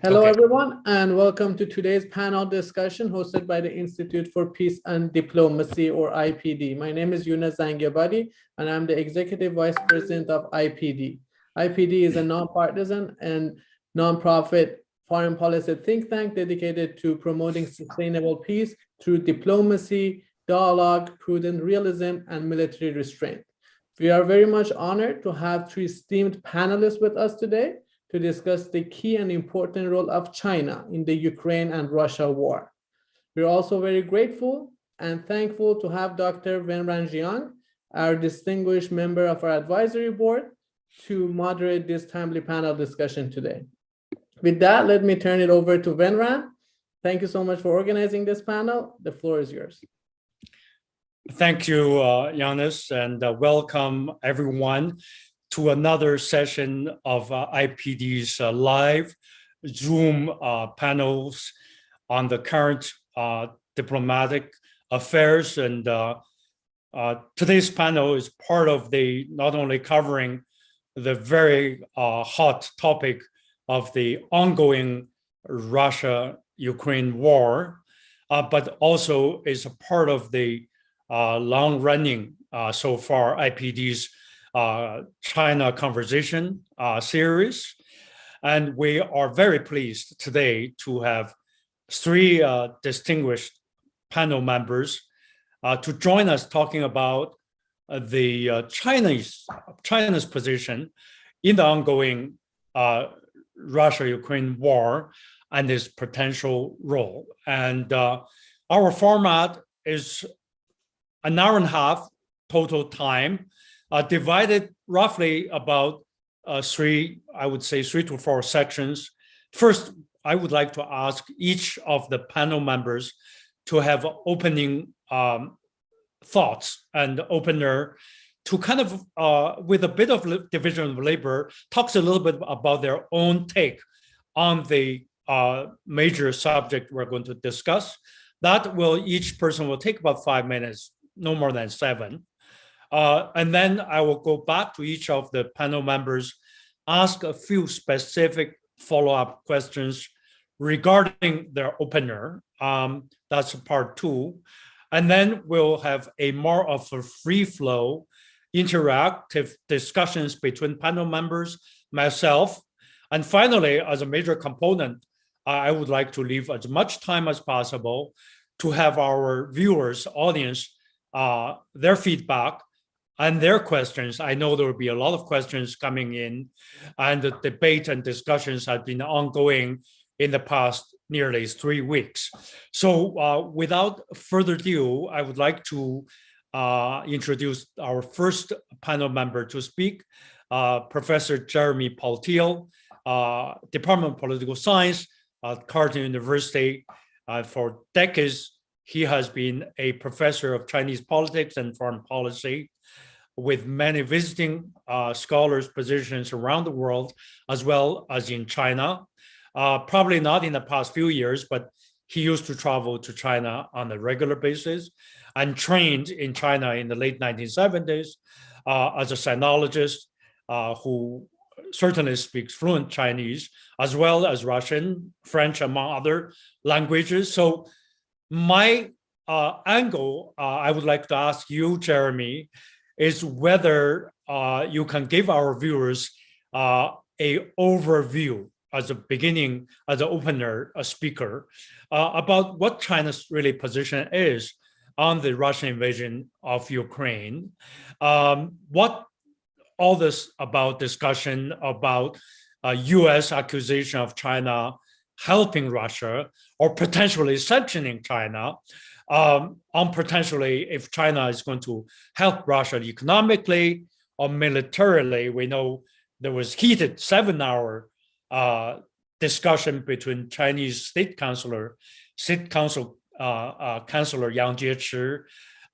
Hello, everyone, and welcome to today's panel discussion hosted by the Institute for Peace and Diplomacy, or IPD. My name is Yunus Zangiabadi, and I'm the Executive Vice President of IPD. IPD is a nonpartisan and nonprofit foreign policy think tank dedicated to promoting sustainable peace through diplomacy, dialogue, prudent realism, and military restraint. We are very much honored to have three esteemed panelists with us today to discuss the key and important role of China in the Ukraine and Russia war. We're also very grateful and thankful to have Dr. Wenran Jiang, our distinguished member of our advisory board, to moderate this timely panel discussion today. With that, let me turn it over to Wenran. Thank you so much for organizing this panel. The floor is yours. Thank you, Giannis, and welcome everyone to another session of IPD's live Zoom panels on the current diplomatic affairs. And today's panel is part of the not only covering the very hot topic of the ongoing Russia-Ukraine war, but also is a part of the long-running, so far, IPD's China conversation series. And we are very pleased today to have three distinguished panel members to join us talking about the China's position in the ongoing Russia-Ukraine war and its potential role. And our format is an hour and a half total time, divided roughly about three to four sections. First, I would like to ask each of the panel members to have opening thoughts and opener to kind of, with a bit of division of labor, talks a little bit about their own take on the major subject we're going to discuss. That will, each person will take about 5 minutes, no more than 7. And then I will go back to each of the panel members, ask a few specific follow-up questions regarding their opener. That's part 2. And then we'll have a more of a free-flow, interactive discussions between panel members, myself. And finally, as a major component, I would like to leave as much time as possible to have our viewers, audience, their feedback and their questions. I know there will be a lot of questions coming in, and the debate and discussions have been ongoing in the past nearly 3 weeks. So without further ado, I would like to introduce our first panel member to speak, Professor Jeremy Paltiel, Department of Political Science at Carleton University. For decades, he has been a professor of Chinese politics and foreign policy, with many visiting scholars positions around the world, as well as in China. Probably not in the past few years, but he used to travel to China on a regular basis and trained in China in the late 1970s as a sinologist who certainly speaks fluent Chinese, as well as Russian, French, among other languages. So my angle, I would like to ask you, Jeremy, is whether you can give our viewers a overview as a beginning, as an opener, a speaker, about what China's really position is on the Russian invasion of Ukraine. What all this about discussion about US accusation of China helping Russia or potentially sanctioning China, on potentially if China is going to help Russia economically or militarily. We know there was heated 7-hour discussion between Chinese State Council Councilor Yang Jiechi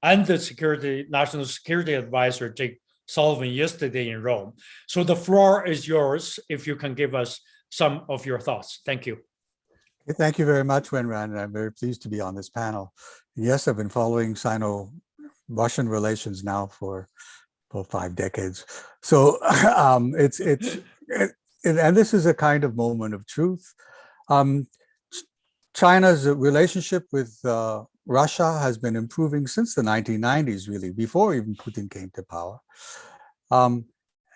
and the National Security Advisor Jake Sullivan yesterday in Rome. So the floor is yours if you can give us some of your thoughts. Thank you. Thank you very much, Wenran, and I'm very pleased to be on this panel. Yes, I've been following Sino-Russian relations now for 5 decades. So it's and this is a kind of moment of truth. China's relationship with Russia has been improving since the 1990s, really, before even Putin came to power.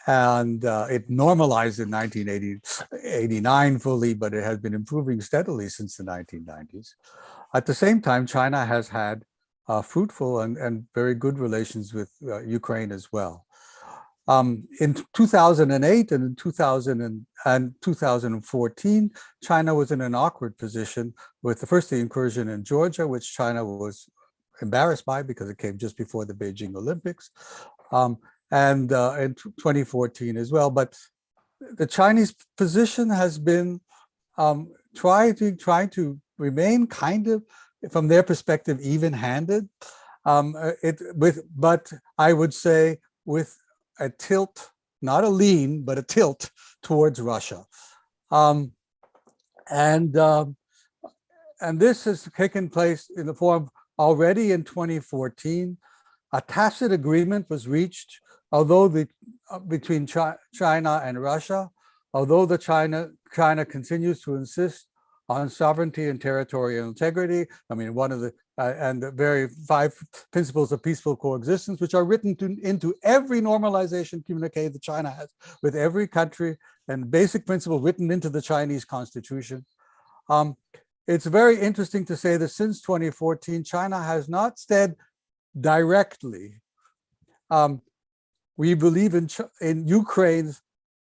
And it normalized in 1989 fully, but it has been improving steadily since the 1990s. At the same time, China has had fruitful and very good relations with Ukraine as well. In 2008 and in 2014, China was in an awkward position with the incursion in Georgia, which China was embarrassed by because it came just before the Beijing Olympics, and in 2014 as well. But the Chinese position has been trying to remain kind of, from their perspective, even-handed, but I would say with a tilt, not a lean, but a tilt towards Russia. And this has taken place in the form already in 2014. A tacit agreement was reached, although between China and Russia, although China continues to insist on sovereignty and territorial integrity. I mean, one of the and the very 5 principles of peaceful coexistence, which are written into every normalization communique that China has with every country, and basic principle written into the Chinese constitution. It's very interesting to say that since 2014, China has not said directly, we believe in Ukraine's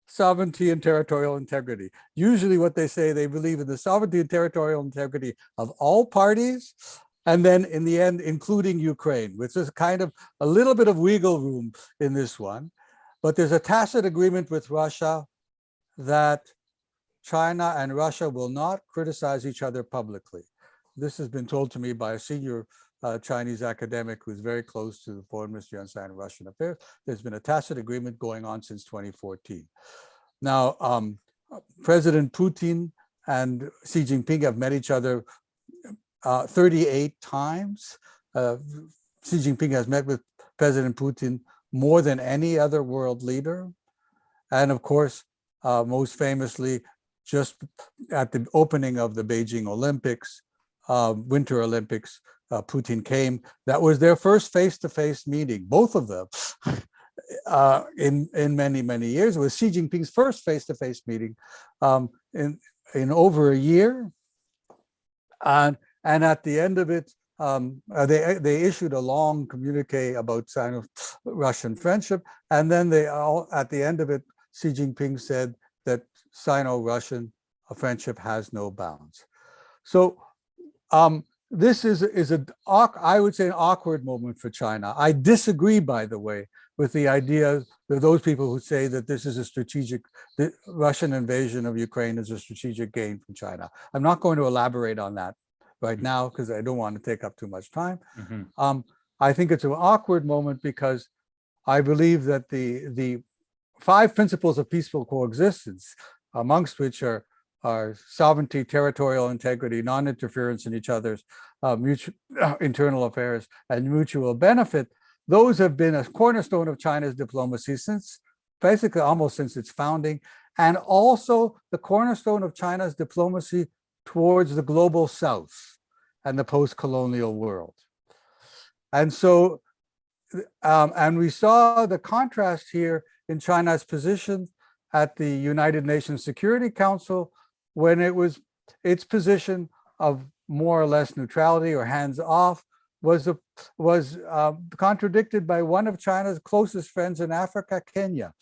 sovereignty and territorial integrity. Usually what they say, they believe in the sovereignty and territorial integrity of all parties, and then in the end, including Ukraine, which is kind of a little bit of wiggle room in this one. But there's a tacit agreement with Russia that China and Russia will not criticize each other publicly. This has been told to me by a senior Chinese academic who's very close to the foreign ministry on Sino Russian affairs. There's been a tacit agreement going on since 2014. Now, President Putin and Xi Jinping have met each other 38 times. Xi Jinping has met with President Putin more than any other world leader. And of course, most famously, just at the opening of the Beijing Olympics, Winter Olympics, Putin came. That was their first face-to-face meeting, both of them, in many, many years. It was Xi Jinping's first face-to-face meeting in over a year. And at the end of it, they issued a long communique about Sino-Russian friendship. And then at the end of it, Xi Jinping said that Sino-Russian friendship has no bounds. So this is I would say, an awkward moment for China. I disagree, by the way, with the idea that those people who say that this is the Russian invasion of Ukraine is a strategic gain for China. I'm not going to elaborate on that right now because I don't want to take up too much time. Mm-hmm. I think it's an awkward moment because I believe that the 5 principles of peaceful coexistence, amongst which are sovereignty, territorial integrity, non-interference in each other's internal affairs, and mutual benefit, those have been a cornerstone of China's diplomacy basically almost since its founding, and also the cornerstone of China's diplomacy towards the global South and the post-colonial world. And so, and we saw the contrast here in China's position at the United Nations Security Council, when it was its position of more or less neutrality or hands off was contradicted by one of China's closest friends in Africa, Kenya,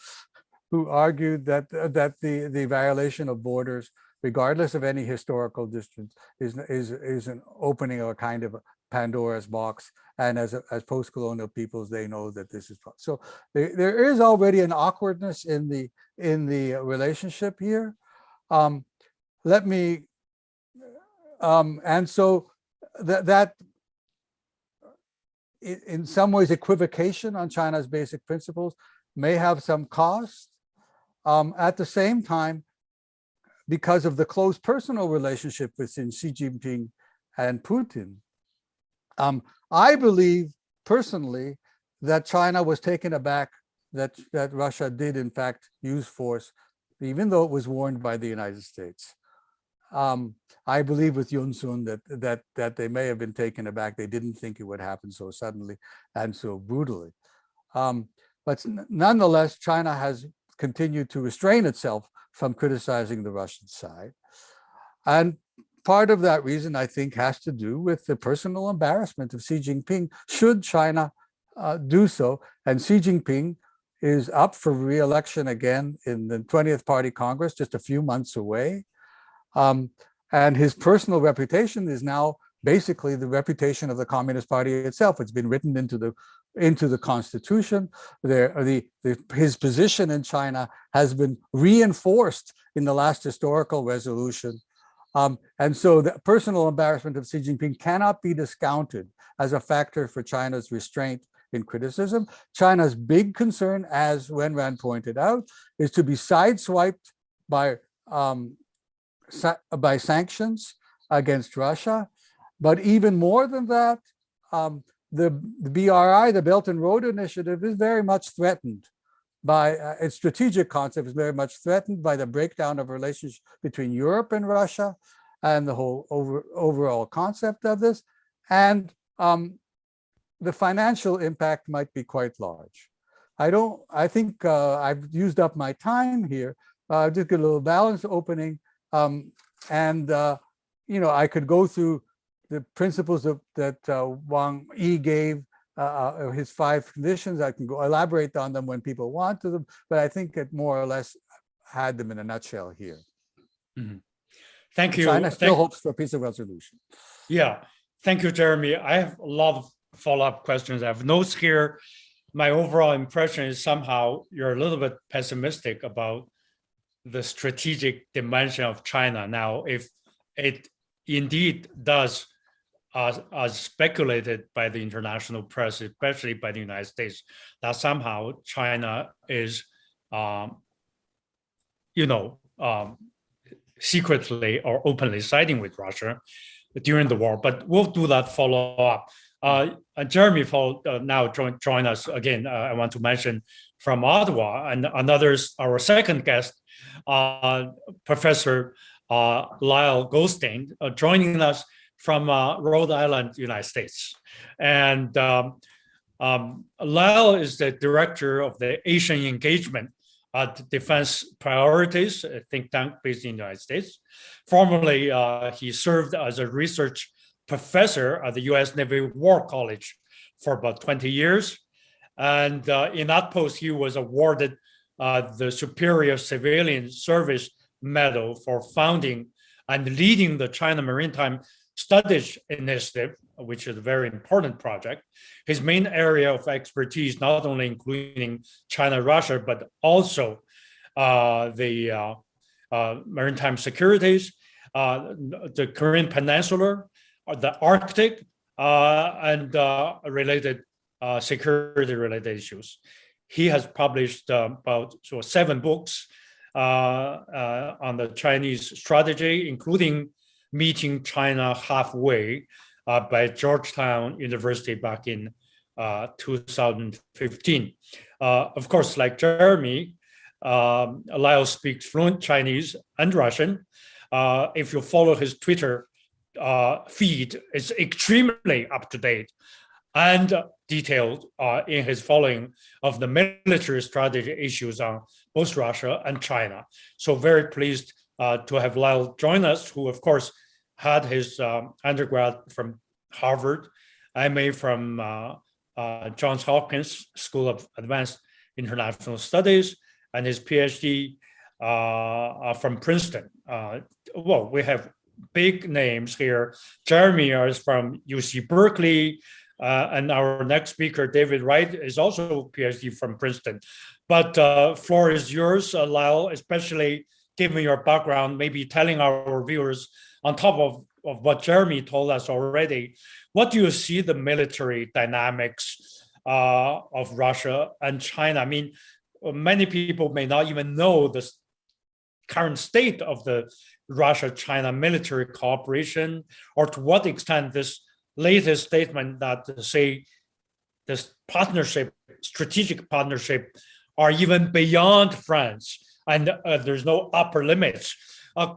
who argued that the violation of borders, regardless of any historical distance, is an opening of a kind of Pandora's box. And as post-colonial peoples, they know that this is so. There is already an awkwardness in the relationship here. And so that in some ways equivocation on China's basic principles may have some cost. At the same time, because of the close personal relationship between Xi Jinping and Putin, I believe personally that China was taken aback that Russia did in fact use force even though it was warned by the United States. I believe with Yun Sun that they may have been taken aback. They didn't think it would happen so suddenly and so brutally. But nonetheless, China has continued to restrain itself from criticizing the Russian side. And part of that reason, I think, has to do with the personal embarrassment of Xi Jinping, should China do so. And Xi Jinping is up for re-election again in the 20th Party Congress, just a few months away. And his personal reputation is now basically the reputation of the Communist Party itself. It's been written into the constitution. His position in China has been reinforced in the last historical resolution. And so the personal embarrassment of Xi Jinping cannot be discounted as a factor for China's restraint in criticism. China's big concern, as Wenran pointed out, is to be sideswiped by sanctions against Russia. But even more than that, the BRI, the Belt and Road Initiative, is very much threatened by its strategic concept, is very much threatened by the breakdown of relations between Europe and Russia and the whole overall concept of this. And the financial impact might be quite large. I think I've used up my time here. Just a little balance opening. I could go through the principles that Wang Yi gave, his 5 conditions. I can go elaborate on them when people want to them, but I think it more or less had them in a nutshell here. Mm-hmm. Thank you. China still hopes for a peaceful resolution. Yeah, thank you, Jeremy. I have a lot of follow-up questions. I have notes here. My overall impression is somehow you're a little bit pessimistic about the strategic dimension of China. Now, if it indeed does, as speculated by the international press, especially by the United States, that somehow China is, secretly or openly siding with Russia during the war. But we'll do that follow-up. Jeremy now join us again. I want to mention from Ottawa, and our second guest, Professor Lyle Goldstein, joining us from Rhode Island, United States. And Lyle is the director of the Asian Engagement Defense Priorities, a think tank based in the United States. Formerly, he served as a research professor at the U.S. Navy War College for about 20 years. And in that post, he was awarded the Superior Civilian Service Medal for founding and leading the China Maritime Studies Initiative, which is a very important project. His main area of expertise, not only including China-Russia, but also the maritime securities, the Korean Peninsula, the Arctic, and related security-related issues. He has published about 7 books on the Chinese strategy, including Meeting China Halfway by Georgetown University back in 2015. Of course, like Jeremy, Lyle speaks fluent Chinese and Russian. If you follow his Twitter feed, it's extremely up-to-date and detailed in his following of the military strategy issues on both Russia and China. So very pleased to have Lyle join us, who of course had his undergrad from Harvard, MA from Johns Hopkins School of Advanced International Studies, and his PhD from Princeton. Well, we have big names here. Jeremy is from UC Berkeley, and our next speaker, David Wright, is also PhD from Princeton. But floor is yours, Lyle, especially given your background, maybe telling our viewers on top of what Jeremy told us already, what do you see the military dynamics of Russia and China? I mean, many people may not even know the current state of the Russia-China military cooperation, or to what extent this latest statement that say this partnership, strategic partnership, are even beyond France, and there's no upper limits.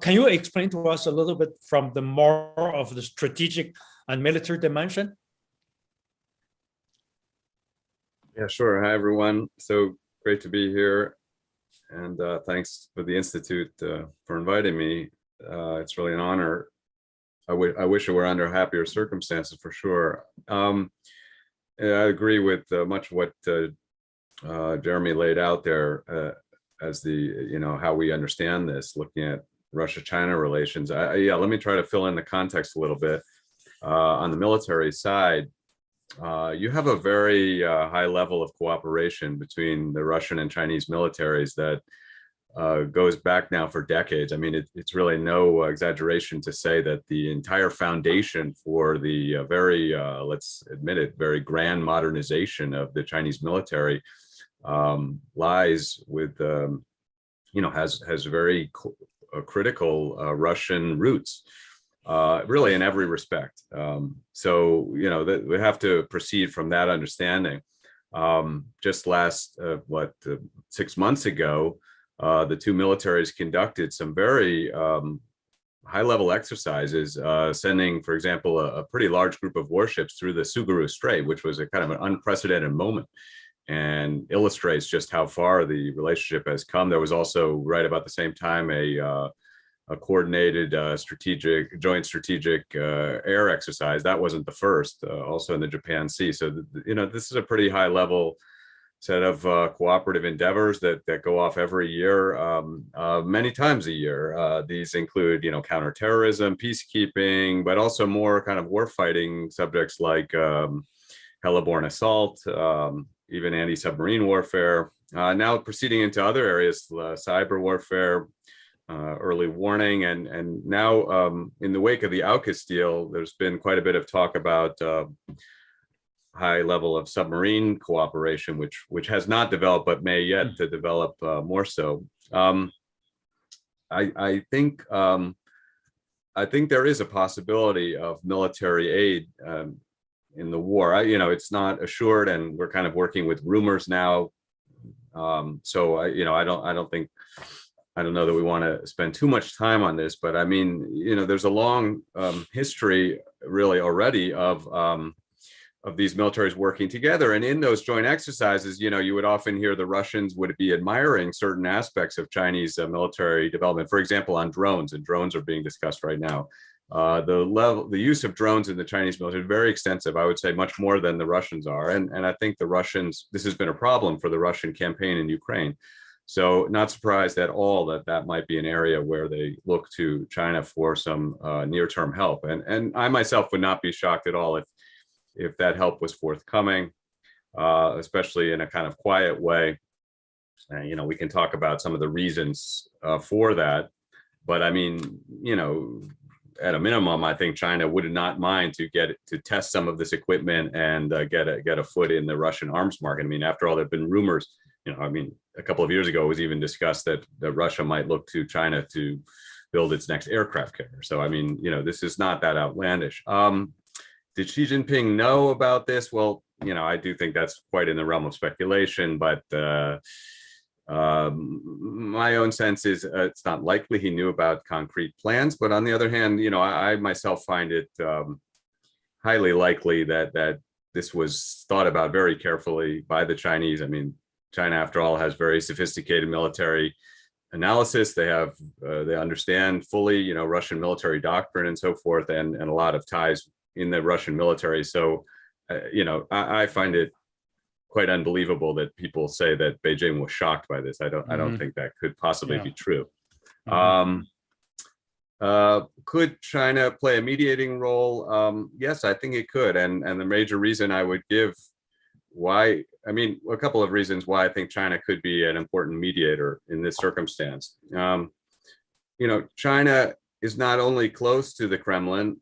Can you explain to us a little bit from the more of the strategic and military dimension? Yeah, sure. Hi, everyone. So great to be here. And thanks for the Institute for inviting me. It's really an honor. I wish it were under happier circumstances for sure. I agree with much of what Jeremy laid out there as the, how we understand this, looking at Russia-China relations. Yeah, let me try to fill in the context a little bit. On the military side, you have a very high level of cooperation between the Russian and Chinese militaries that goes back now for decades. I mean, it's really no exaggeration to say that the entire foundation for the very, let's admit it, very grand modernization of the Chinese military lies with, has very critical Russian roots. Really in every respect. So, we have to proceed from that understanding. Just last, 6 months ago, the two militaries conducted some very high-level exercises, sending, for example, a pretty large group of warships through the Suguru Strait, which was a kind of an unprecedented moment and illustrates just how far the relationship has come. There was also, right about the same time, a coordinated joint strategic air exercise. That wasn't the first, also in the Japan Sea. So, this is a pretty high level set of cooperative endeavors that go off every year, many times a year. These include, counterterrorism, peacekeeping, but also more kind of warfighting subjects like heliborne assault, even anti-submarine warfare. Now proceeding into other areas, cyber warfare, early warning, and now in the wake of the AUKUS deal, there's been quite a bit of talk about high level of submarine cooperation, which has not developed but may yet to develop more so. I think there is a possibility of military aid in the war. It's not assured, and we're kind of working with rumors now. So I don't know that we want to spend too much time on this, but I mean, there's a long history really already of these militaries working together. And in those joint exercises, you would often hear the Russians would be admiring certain aspects of Chinese military development, for example, on drones, and drones are being discussed right now. The use of drones in the Chinese military is very extensive, I would say much more than the Russians are. And I think the Russians, this has been a problem for the Russian campaign in Ukraine. So not surprised at all that might be an area where they look to China for some near-term help. And I myself would not be shocked at all if that help was forthcoming, especially in a kind of quiet way. We can talk about some of the reasons for that. But I mean, at a minimum, I think China would not mind to test some of this equipment and get a foot in the Russian arms market. I mean, after all, there've been rumors. A couple of years ago, it was even discussed that Russia might look to China to build its next aircraft carrier. So, I mean, this is not that outlandish. Did Xi Jinping know about this? Well, I do think that's quite in the realm of speculation, but my own sense is it's not likely he knew about concrete plans. But on the other hand, I myself find it highly likely that this was thought about very carefully by the Chinese. I mean, China, after all, has very sophisticated military analysis. They understand fully, Russian military doctrine and so forth, and a lot of ties in the Russian military. So, I find it quite unbelievable that people say that Beijing was shocked by this. I don't think that could possibly be true. Could China play a mediating role? Yes, I think it could. And the major reason I would give a couple of reasons why I think China could be an important mediator in this circumstance. China is not only close to the Kremlin,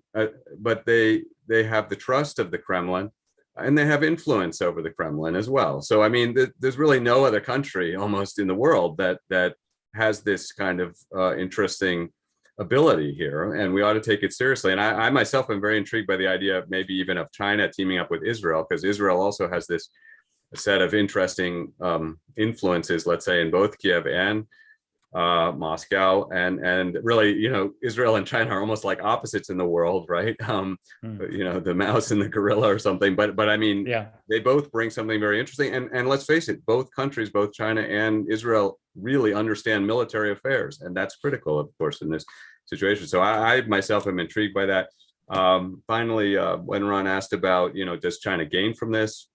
but they have the trust of the Kremlin, and they have influence over the Kremlin as well. So, I mean, there's really no other country almost in the world that has this kind of interesting ability here, and we ought to take it seriously. And I myself am very intrigued by the idea of maybe even of China teaming up with Israel, because Israel also has this set of interesting influences, let's say, in both Kiev and Moscow, and really, Israel and China are almost like opposites in the world, right? The mouse and the gorilla or something. But I mean, Yeah. they both bring something very interesting. And let's face it, both countries, both China and Israel, really understand military affairs, and that's critical, of course, in this situation. So I myself am intrigued by that. Finally, when Ron asked about, does China gain from this?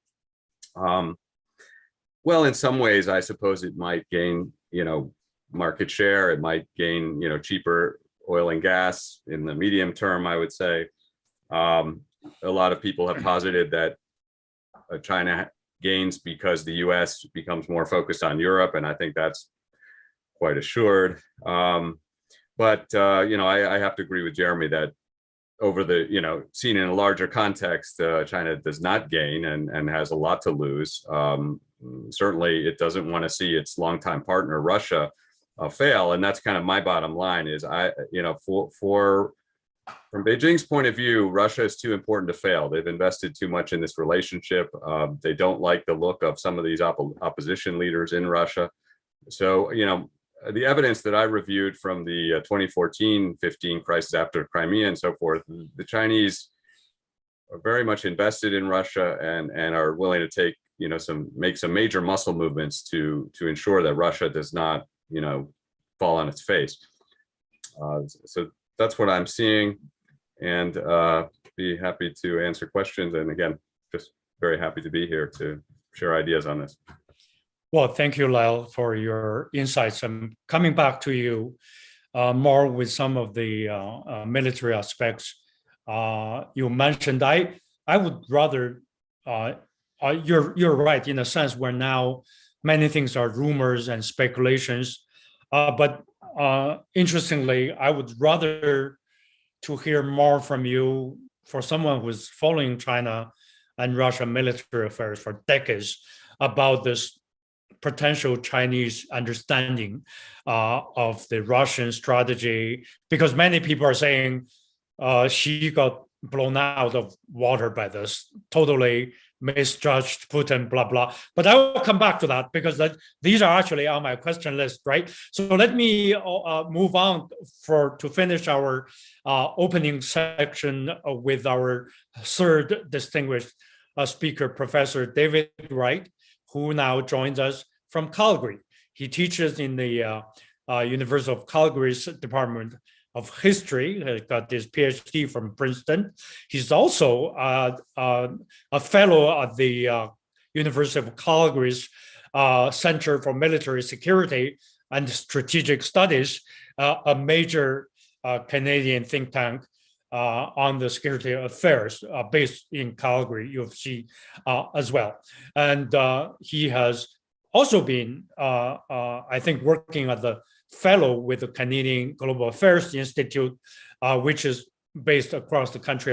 Well, in some ways, I suppose it might gain, market share. It might gain, cheaper oil and gas in the medium term, I would say. A lot of people have posited that China gains because the US becomes more focused on Europe, and I think that's quite assured. But I have to agree with Jeremy that over the, seen in a larger context, China does not gain and has a lot to lose. Certainly, it doesn't want to see its longtime partner, Russia, fail. And that's kind of my bottom line is from Beijing's point of view, Russia is too important to fail. They've invested too much in this relationship. They don't like the look of some of these opposition leaders in Russia. So, the evidence that I reviewed from the 2014-15 crisis after Crimea and so forth, the Chinese are very much invested in Russia and are willing to take, make some major muscle movements to ensure that Russia does not, fall on its face. So that's what I'm seeing, and be happy to answer questions. And again, just very happy to be here to share ideas on this. Well, thank you, Lyle, for your insights. I'm coming back to you more with some of the military aspects you mentioned. I would rather, you're right, in a sense, where now many things are rumors and speculations. But interestingly, I would rather to hear more from you for someone who's following China and Russia military affairs for decades about this potential Chinese understanding of the Russian strategy, because many people are saying she got blown out of water by this, totally misjudged Putin, blah, blah. But I will come back to that because these are actually on my question list, right? So let me move on to finish our opening section with our third distinguished speaker, Professor David Wright, who now joins us from Calgary. He teaches in the University of Calgary's Department of History. He got his PhD from Princeton. He's also a fellow at the University of Calgary's Center for Military Security and Strategic Studies, a major Canadian think tank on the security affairs based in Calgary, U of C as well. And he has also been, I think, working as a fellow with the Canadian Global Affairs Institute, which is based across the country,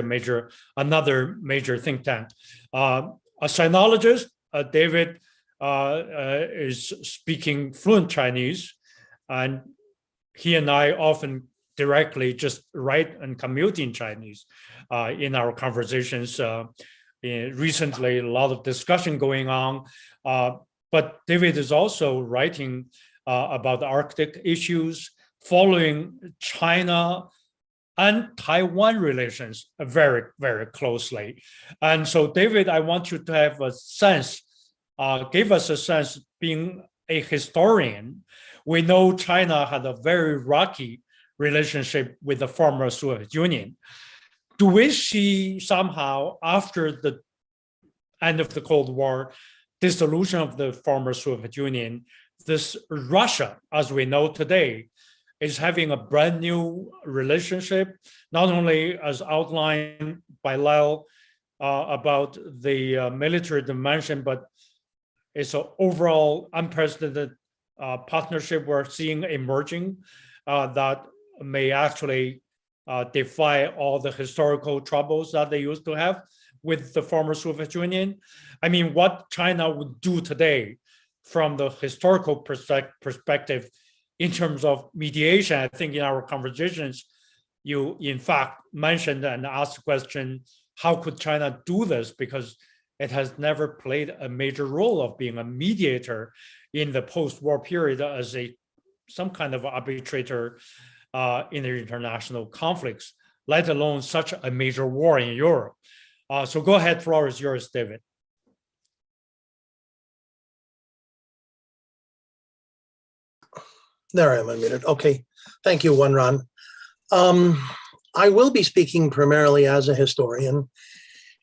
another major think tank. A sinologist, David is speaking fluent Chinese, and he and I often directly just write and commute in Chinese in our conversations. Recently, a lot of discussion going on, but David is also writing about Arctic issues, following China and Taiwan relations very, very closely. And so, David, I want you to have a sense, give us a sense, being a historian. We know China had a very rocky relationship with the former Soviet Union. Do we see somehow, after the end of the Cold War, dissolution of the former Soviet Union, this Russia, as we know today, is having a brand new relationship, not only as outlined by Lyle about the military dimension, but it's an overall unprecedented partnership we're seeing emerging that may actually defy all the historical troubles that they used to have with the former Soviet Union. I mean, what China would do today from the historical perspective in terms of mediation. I think in our conversations, you in fact mentioned and asked the question, how could China do this? Because it has never played a major role of being a mediator in the post-war period as a some kind of arbitrator in the international conflicts, let alone such a major war in Europe. So go ahead, floor is yours, David. There I am unmuted. Okay, thank you, Wenran. I will be speaking primarily as a historian,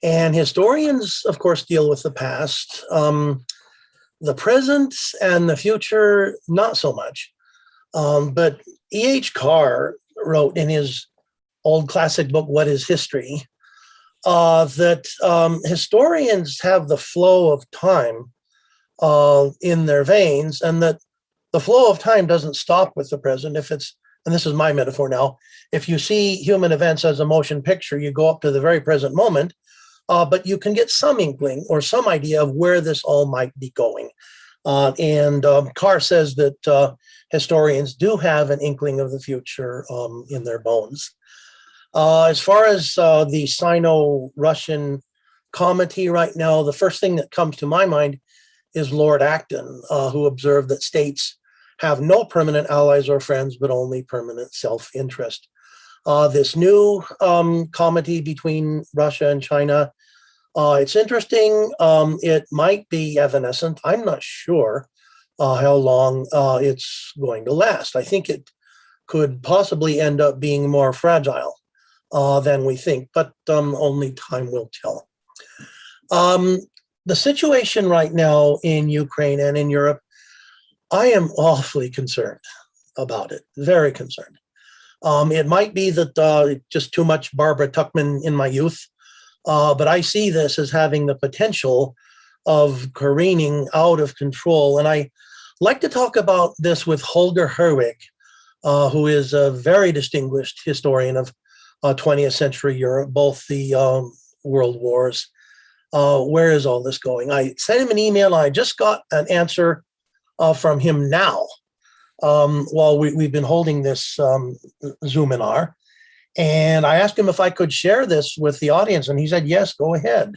and historians, of course, deal with the past. The present and the future, not so much. But E.H. Carr wrote in his old classic book, What is History? That historians have the flow of time in their veins, and that the flow of time doesn't stop with the present. If it's, and this is my metaphor now, if you see human events as a motion picture, you go up to the very present moment, but you can get some inkling or some idea of where this all might be going. And Carr says that historians do have an inkling of the future in their bones. As far as the Sino-Russian comity right now, the first thing that comes to my mind is Lord Acton, who observed that states have no permanent allies or friends, but only permanent self-interest. This new comity between Russia and China, it's interesting. It might be evanescent. I'm not sure how long it's going to last. I think it could possibly end up being more fragile than we think, but only time will tell. The situation right now in Ukraine and in Europe, I am awfully concerned about it, very concerned. It might be that just too much Barbara Tuchman in my youth, but I see this as having the potential of careening out of control. And I like to talk about this with Holger Herwig, who is a very distinguished historian of 20th century Europe, both the world wars. Where is all this going? I sent him an email. I just got an answer from him now while we've been holding this Zoominar. And I asked him if I could share this with the audience, and he said, yes, go ahead.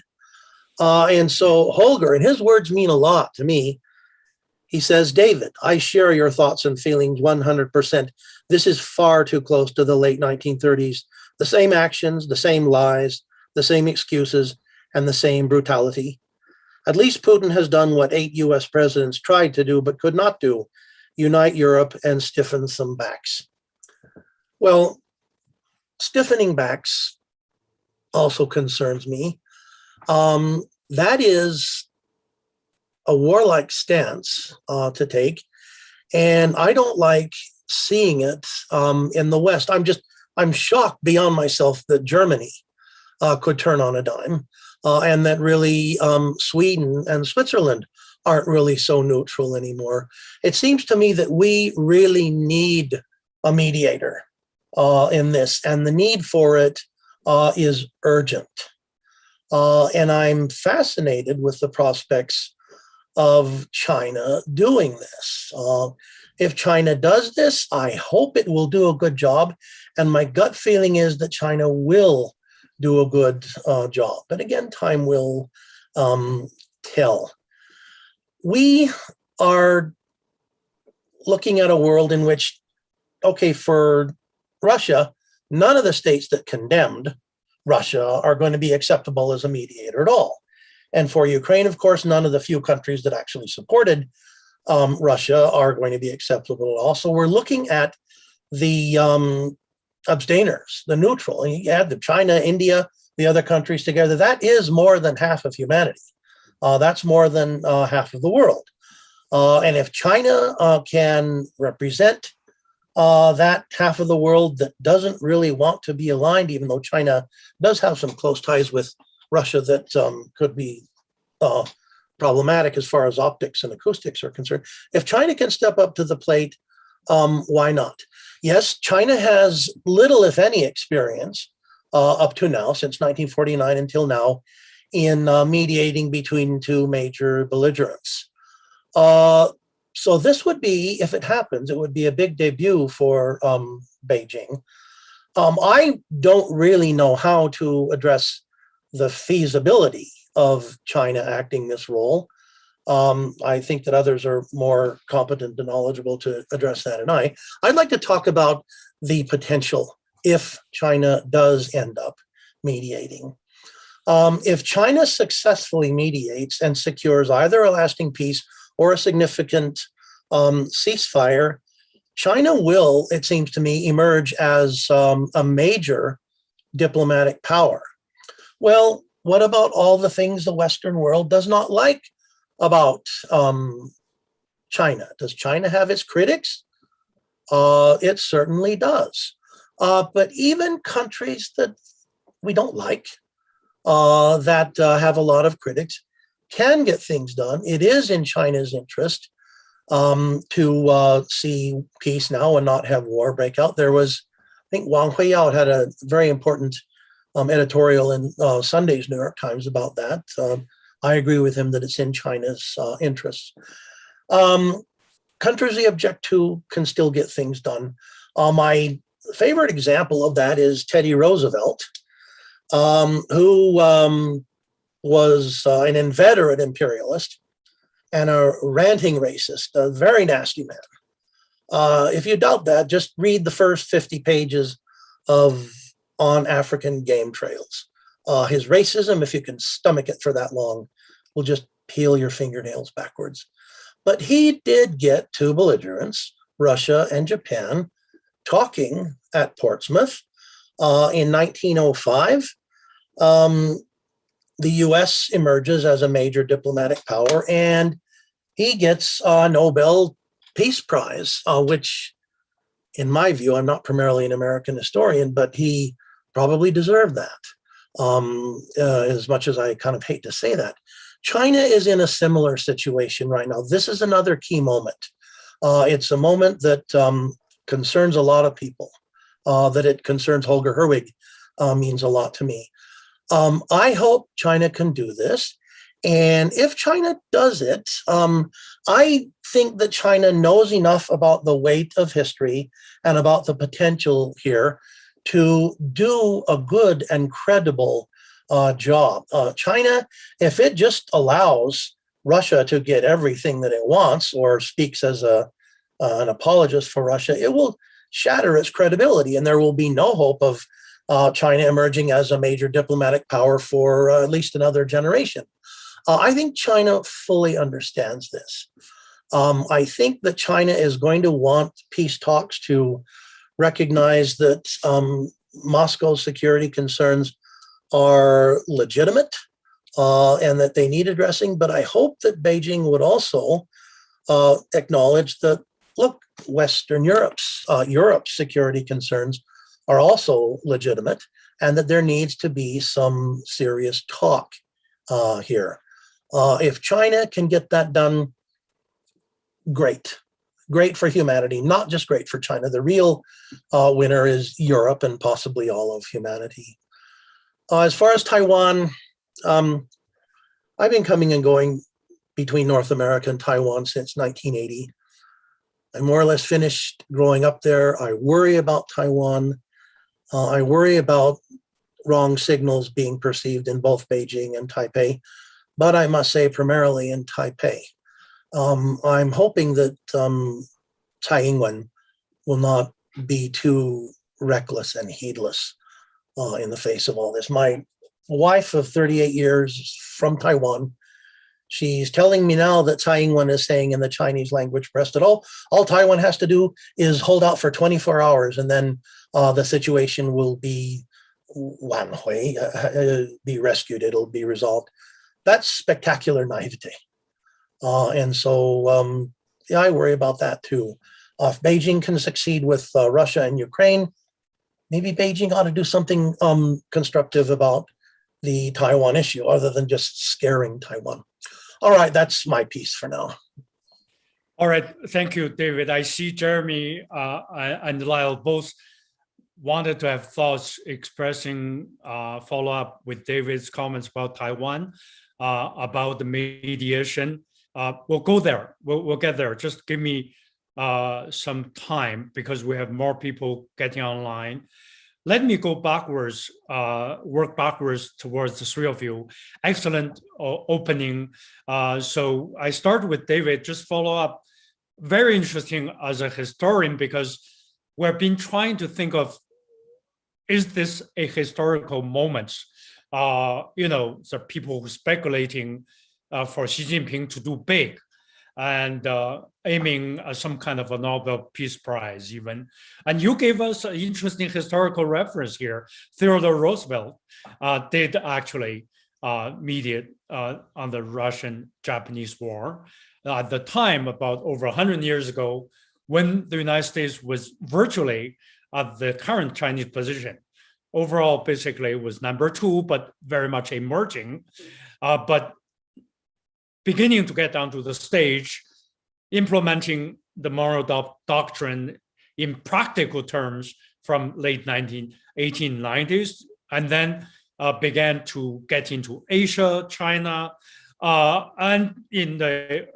And so Holger, and his words mean a lot to me. He says, David, I share your thoughts and feelings 100%. This is far too close to the late 1930s. The same actions, the same lies, the same excuses, and the same brutality. At least Putin has done what 8 US presidents tried to do but could not do, unite Europe and stiffen some backs. Well, stiffening backs also concerns me. That is a warlike stance to take, and I don't like seeing it in the West. I'm shocked beyond myself that Germany could turn on a dime. And that really Sweden and Switzerland aren't really so neutral anymore. It seems to me that we really need a mediator in this, and the need for it is urgent. And I'm fascinated with the prospects of China doing this. If China does this, I hope it will do a good job. And my gut feeling is that China will do a good job. But again, time will tell. We are looking at a world in which, okay, for Russia, none of the states that condemned Russia are going to be acceptable as a mediator at all. And for Ukraine, of course, none of the few countries that actually supported Russia are going to be acceptable at all. So we're looking at the abstainers, the neutral, and you add the China, India, the other countries together, that is more than half of humanity. That's more than half of the world. And if China can represent that half of the world that doesn't really want to be aligned, even though China does have some close ties with Russia that could be problematic as far as optics and acoustics are concerned. If China can step up to the plate, why not? Yes, China has little, if any, experience up to now, since 1949 until now, in mediating between two major belligerents. So this would be, if it happens, it would be a big debut for Beijing. I don't really know how to address the feasibility of China acting this role. I think that others are more competent and knowledgeable to address that than I'd like to talk about the potential if China does end up mediating. If China successfully mediates and secures either a lasting peace or a significant ceasefire, China will, it seems to me, emerge as a major diplomatic power. Well, what about all the things the Western world does not like about China? Does China have its critics? It certainly does. But even countries that we don't like, that have a lot of critics, can get things done. It is in China's interest to see peace now and not have war break out. There was, I think Wang Huiyao had a very important editorial in Sunday's New York Times about that. I agree with him that it's in China's interests. Countries we object to can still get things done. My favorite example of that is Teddy Roosevelt, who was an inveterate imperialist and a ranting racist, a very nasty man. If you doubt that, just read the first 50 pages of On African Game Trails. His racism, if you can stomach it for that long, will just peel your fingernails backwards. But he did get two belligerents, Russia and Japan, talking at Portsmouth in 1905. The US emerges as a major diplomatic power, and he gets a Nobel Peace Prize, which, in my view, I'm not primarily an American historian, but he probably deserved that, as much as I kind of hate to say that. China is in a similar situation right now. This is another key moment. It's a moment that concerns a lot of people, that it concerns Holger Herwig, means a lot to me. I hope China can do this. And if China does it, I think that China knows enough about the weight of history and about the potential here to do a good and credible job. China, if it just allows Russia to get everything that it wants or speaks as an apologist for Russia, it will shatter its credibility, and there will be no hope of China emerging as a major diplomatic power for at least another generation. I think China fully understands this. I think that China is going to want peace talks to recognize that Moscow's security concerns are legitimate and that they need addressing. But I hope that Beijing would also acknowledge that, look, Western Europe's security concerns are also legitimate, and that there needs to be some serious talk here. If China can get that done, great. Great for humanity, not just great for China. The real winner is Europe and possibly all of humanity. As far as Taiwan, I've been coming and going between North America and Taiwan since 1980. I more or less finished growing up there. I worry about Taiwan. I worry about wrong signals being perceived in both Beijing and Taipei, but I must say primarily in Taipei. I'm hoping that Tsai Ing-wen will not be too reckless and heedless in the face of all this. My wife of 38 years from Taiwan, she's telling me now that Tsai Ing-wen is saying in the Chinese language press that all Taiwan has to do is hold out for 24 hours and then the situation will be be rescued, it'll be resolved. That's spectacular naivete. And so, yeah, I worry about that too. If Beijing can succeed with Russia and Ukraine, maybe Beijing ought to do something constructive about the Taiwan issue other than just scaring Taiwan. All right, that's my piece for now. All right, thank you, David. I see Jeremy and Lyle both wanted to have thoughts expressing follow-up with David's comments about Taiwan, about the mediation. We'll go there. We'll get there. Just give me some time because we have more people getting online. let me go backwards, work backwards towards the three of you. Excellent opening. So I start with David, just follow up. Very interesting as a historian, because we've been trying to think of, is this a historical moment? The people speculating for Xi Jinping to do big and aiming at some kind of a Nobel Peace Prize even. And you gave us an interesting historical reference here. Theodore Roosevelt did actually mediate on the Russian-Japanese War. At the time, about over 100 years ago, when the United States was virtually at the current Chinese position. Overall, basically, it was number 2, but very much emerging. But beginning to get down to the stage, implementing the Monroe Doctrine in practical terms from late 1890s, and then began to get into Asia, China, and in the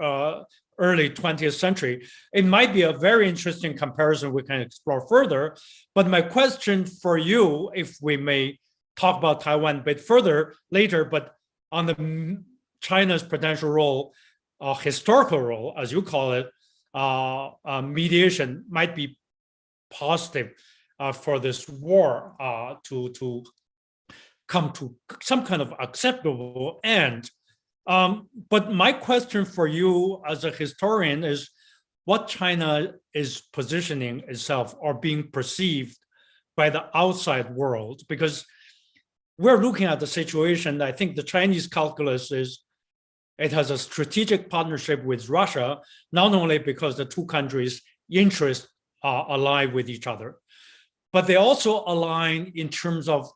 early 20th century. It might be a very interesting comparison we can explore further, but my question for you, if we may talk about Taiwan a bit further later, but on the China's potential role, historical role, as you call it, mediation might be positive for this war to come to some kind of acceptable end. But my question for you as a historian is what China is positioning itself or being perceived by the outside world, because we're looking at the situation. I think the Chinese calculus is it has a strategic partnership with Russia, not only because the two countries' interests are aligned with each other, but they also align in terms of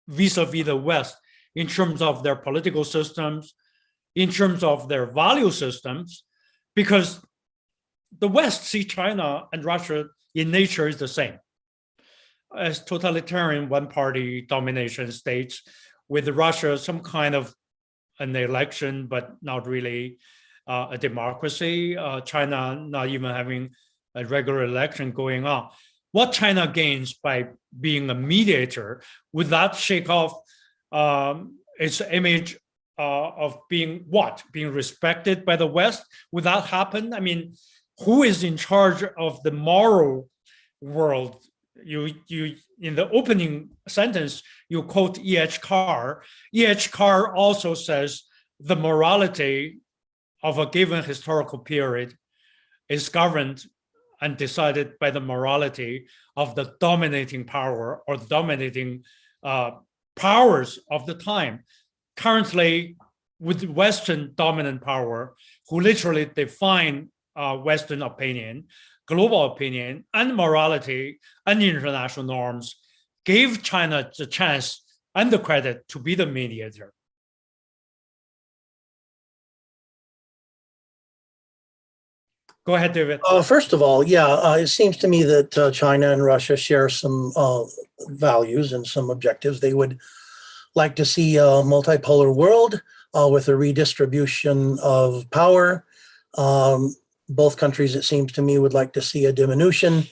vis-a-vis the West, in terms of their political systems, in terms of their value systems, because the West see China and Russia in nature is the same. As totalitarian one-party domination states, with Russia some kind of an election, but not really a democracy. China not even having a regular election going on. What China gains by being a mediator, would that shake off its image of being what? Being respected by the West? Would that happen? I mean, who is in charge of the moral world? You in the opening sentence, you quote E.H. Carr. E.H. Carr also says the morality of a given historical period is governed and decided by the morality of the dominating power or the dominating powers of the time. Currently, with Western dominant power, who literally define Western opinion, global opinion, and morality and international norms, gave China the chance and the credit to be the mediator. Go ahead, David. First of all, it seems to me that China and Russia share some values and some objectives. They would like to see a multipolar world with a redistribution of power. Both countries, it seems to me, would like to see a diminution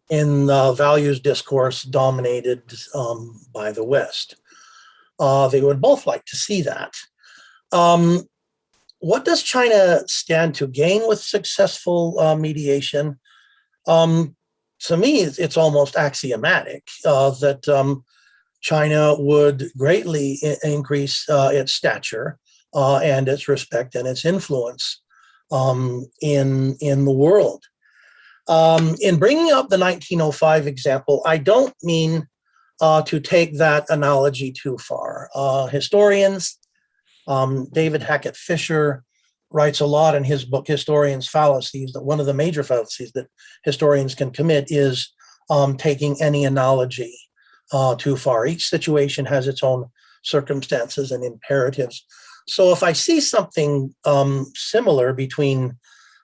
in values discourse dominated by the West. They would both like to see that. What does China stand to gain with successful mediation? To me, it's almost axiomatic that China would greatly increase its stature and its respect and its influence in the world. In bringing up the 1905 example, I don't mean to take that analogy too far. Historians, David Hackett Fisher writes a lot in his book, Historians' Fallacies, that one of the major fallacies that historians can commit is taking any analogy too far. Each situation has its own circumstances and imperatives. So if I see something similar between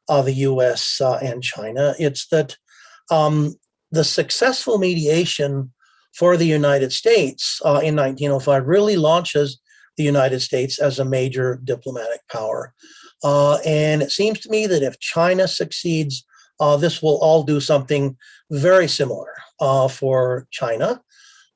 the US and China, it's that the successful mediation for the United States in 1905 really launches the United States as a major diplomatic power. And it seems to me that if China succeeds, this will all do something very similar for China.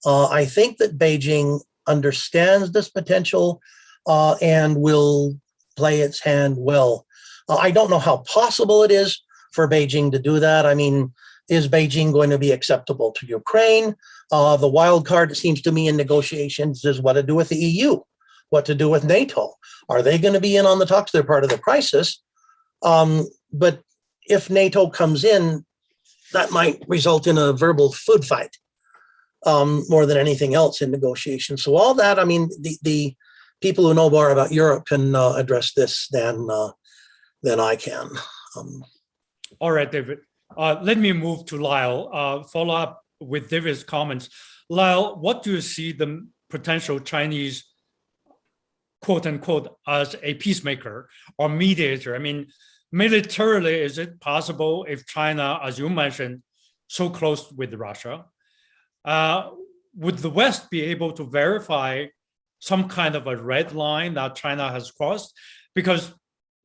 I think that Beijing understands this potential and will play its hand well. I don't know how possible it is for Beijing to do that. I mean, is Beijing going to be acceptable to Ukraine? The wild card, it seems to me, in negotiations is what to do with the EU, what to do with NATO. Are they going to be in on the talks? They're part of the crisis. But if NATO comes in, that might result in a verbal food fight more than anything else in negotiations. So all that, I mean, the people who know more about Europe can address this than I can. All right, David. Let me move to Lyle. Follow up with David's comments. Lyle, what do you see the potential Chinese, quote unquote, as a peacemaker or mediator? I mean, militarily, is it possible if China, as you mentioned, so close with Russia, would the West be able to verify some kind of a red line that China has crossed? Because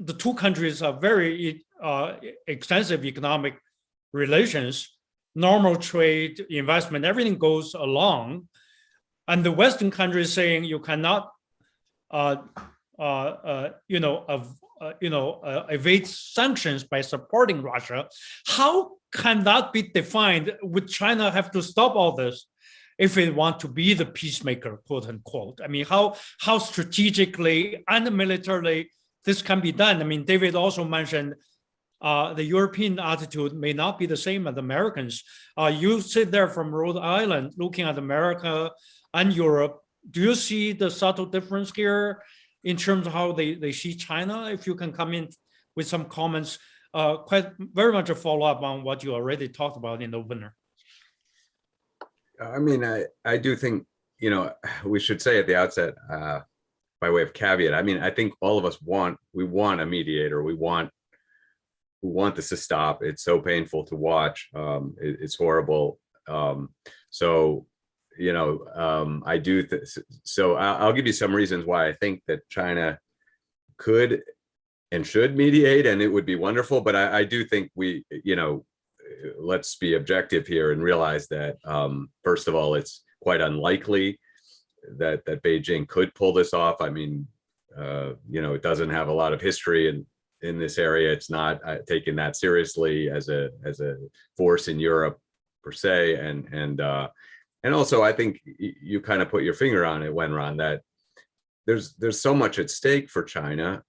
the two countries are very extensive economic relations, normal trade, investment, everything goes along. And the Western countries saying you cannot, evade sanctions by supporting Russia. How can that be defined? Would China have to stop all this if it want to be the peacemaker, quote unquote? I mean, how strategically and militarily this can be done? I mean, David also mentioned the European attitude may not be the same as Americans. You sit there from Rhode Island looking at America and Europe. Do you see the subtle difference here in terms of how they see China? If you can come in with some comments, very much a follow-up on what you already talked about in the opener. I mean, I do think, we should say at the outset, by way of caveat, I mean, I think all of us want a mediator. We want this to stop. It's so painful to watch. It's horrible. I do. So I'll give you some reasons why I think that China could and should mediate, and it would be wonderful. But I do think let's be objective here and realize that, first of all, it's quite unlikely that Beijing could pull this off. I mean, it doesn't have a lot of history in this area. It's not taken that seriously as a force in Europe per se, and also I think you kind of put your finger on it, Wenran, that there's so much at stake for China,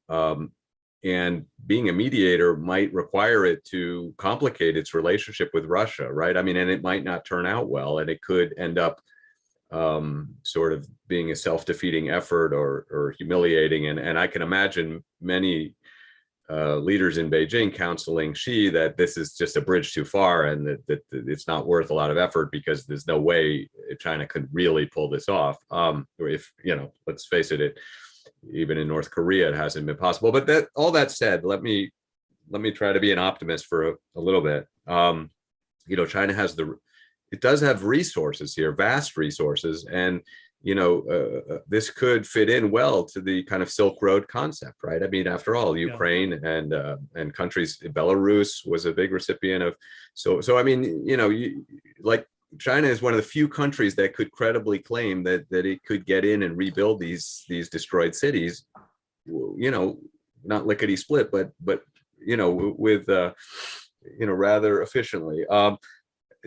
and being a mediator might require it to complicate its relationship with Russia, right? I mean, and it might not turn out well, and it could end up sort of being a self-defeating effort or humiliating. And I can imagine many leaders in Beijing counseling Xi that this is just a bridge too far, and that it's not worth a lot of effort because there's no way China could really pull this off. If let's face it, even in North Korea, it hasn't been possible. But all that said, let me try to be an optimist for a little bit. China it does have resources here, vast resources, and this could fit in well to the kind of Silk Road concept, right? I mean, after all, Ukraine and countries, Belarus was a big recipient of. So I mean, China is one of the few countries that could credibly claim that it could get in and rebuild these destroyed cities, not lickety split, but with rather efficiently.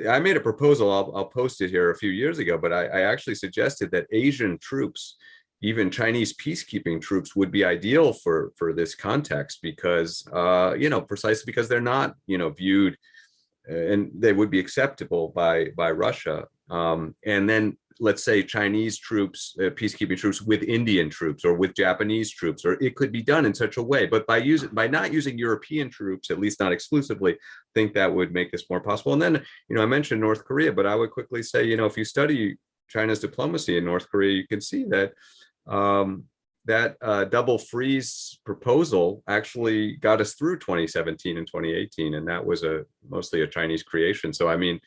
I made a proposal, I'll post it here a few years ago, but I actually suggested that Asian troops, even Chinese peacekeeping troops, would be ideal for this context because, precisely because they're not, viewed, and they would be acceptable by Russia. And then let's say Chinese troops, peacekeeping troops with Indian troops or with Japanese troops, or it could be done in such a way. But by not using European troops, at least not exclusively, I think that would make this more possible. And then, I mentioned North Korea, but I would quickly say, if you study China's diplomacy in North Korea, you can see that double freeze proposal actually got us through 2017 and 2018, and that was mostly a Chinese creation. So I mean,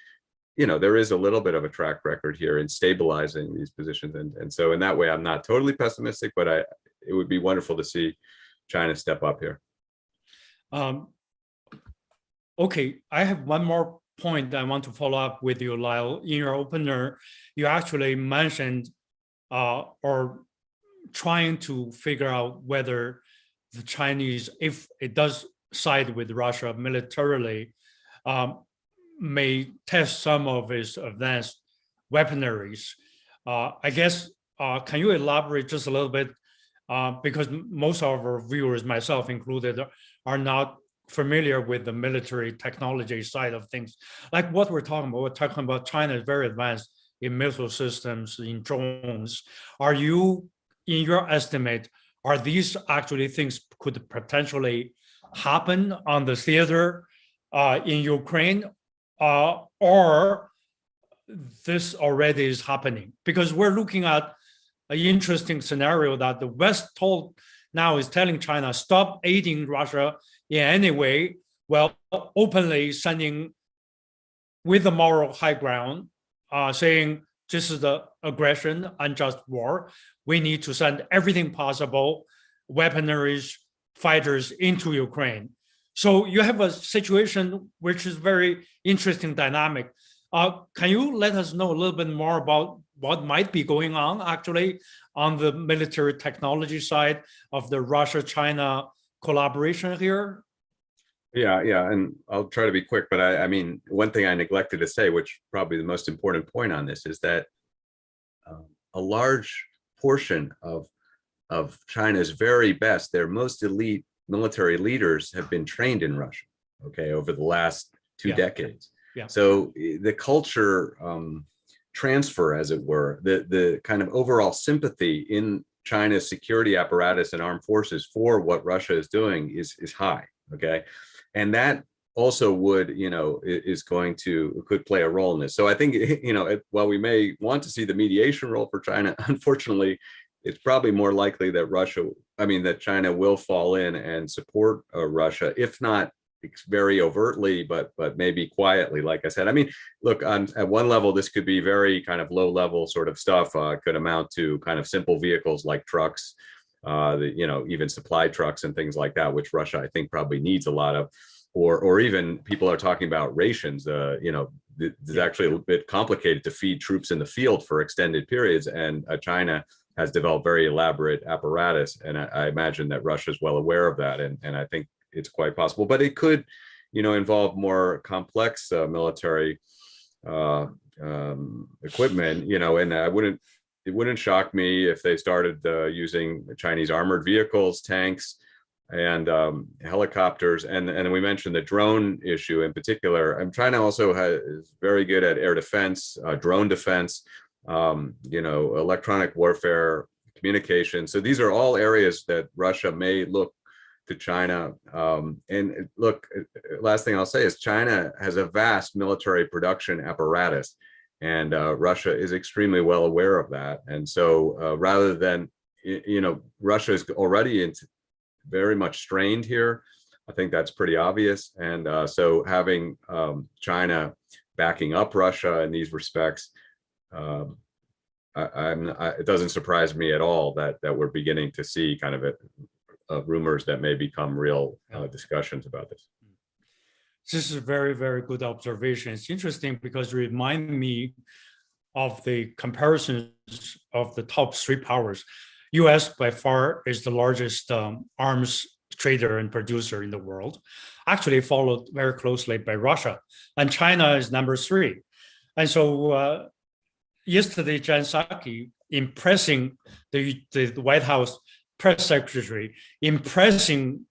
there is a little bit of a track record here in stabilizing these positions, and so in that way, I'm not totally pessimistic, but it would be wonderful to see China step up here. Okay, I have one more point I want to follow up with you, Lyle. In your opener, you actually mentioned or trying to figure out whether the Chinese, if it does side with Russia militarily, may test some of its advanced weaponaries. I guess, can you elaborate just a little bit? Because most of our viewers, myself included, are not familiar with the military technology side of things. Like what we're talking about China is very advanced in missile systems, in drones. Are you, in your estimate, are these actually things could potentially happen on the theater in Ukraine, or this already is happening? Because we're looking at an interesting scenario that the West now is telling China, stop aiding Russia in any way, while openly sending with the moral high ground, saying this is the aggression, unjust war. We need to send everything possible, weaponaries, fighters into Ukraine. So you have a situation which is very interesting dynamic. Can you let us know a little bit more about what might be going on actually on the military technology side of the Russia-China collaboration here? Yeah, and I'll try to be quick, but I mean, one thing I neglected to say, which probably the most important point on this, is that a large portion of China's very best, their most elite military leaders have been trained in Russia, okay, over the last two decades. Yeah. So the culture transfer, as it were, the kind of overall sympathy in China's security apparatus and armed forces for what Russia is doing is high, okay? And that also would, could play a role in this. So I think, while we may want to see the mediation role for China, unfortunately, it's probably more likely that China will fall in and support Russia, if not very overtly, but maybe quietly, like I said. I mean, look, at one level, this could be very kind of low level sort of stuff, could amount to kind of simple vehicles like trucks, even supply trucks and things like that, which Russia, I think, probably needs a lot of, or even people are talking about rations. It's actually a bit complicated to feed troops in the field for extended periods, and China has developed very elaborate apparatus, and I imagine that Russia is well aware of that, and I think it's quite possible. But it could, involve more complex military equipment, and it wouldn't shock me if they started using Chinese armored vehicles, tanks, and helicopters. And we mentioned the drone issue in particular. China also is very good at air defense, drone defense, electronic warfare, communication. So these are all areas that Russia may look to China. And look, last thing I'll say is China has a vast military production apparatus, and Russia is extremely well aware of that. And so rather than, Russia is already very much strained here. I think that's pretty obvious. And so having China backing up Russia in these respects, it doesn't surprise me at all that we're beginning to see kind of rumors that may become real discussions about this. This is a very, very good observation. It's interesting because it reminds me of the comparisons of the top three powers. US by far is the largest arms trader and producer in the world, actually followed very closely by Russia, and China is number 3. And so yesterday, Jen Psaki, impressing the White House press secretary, impressing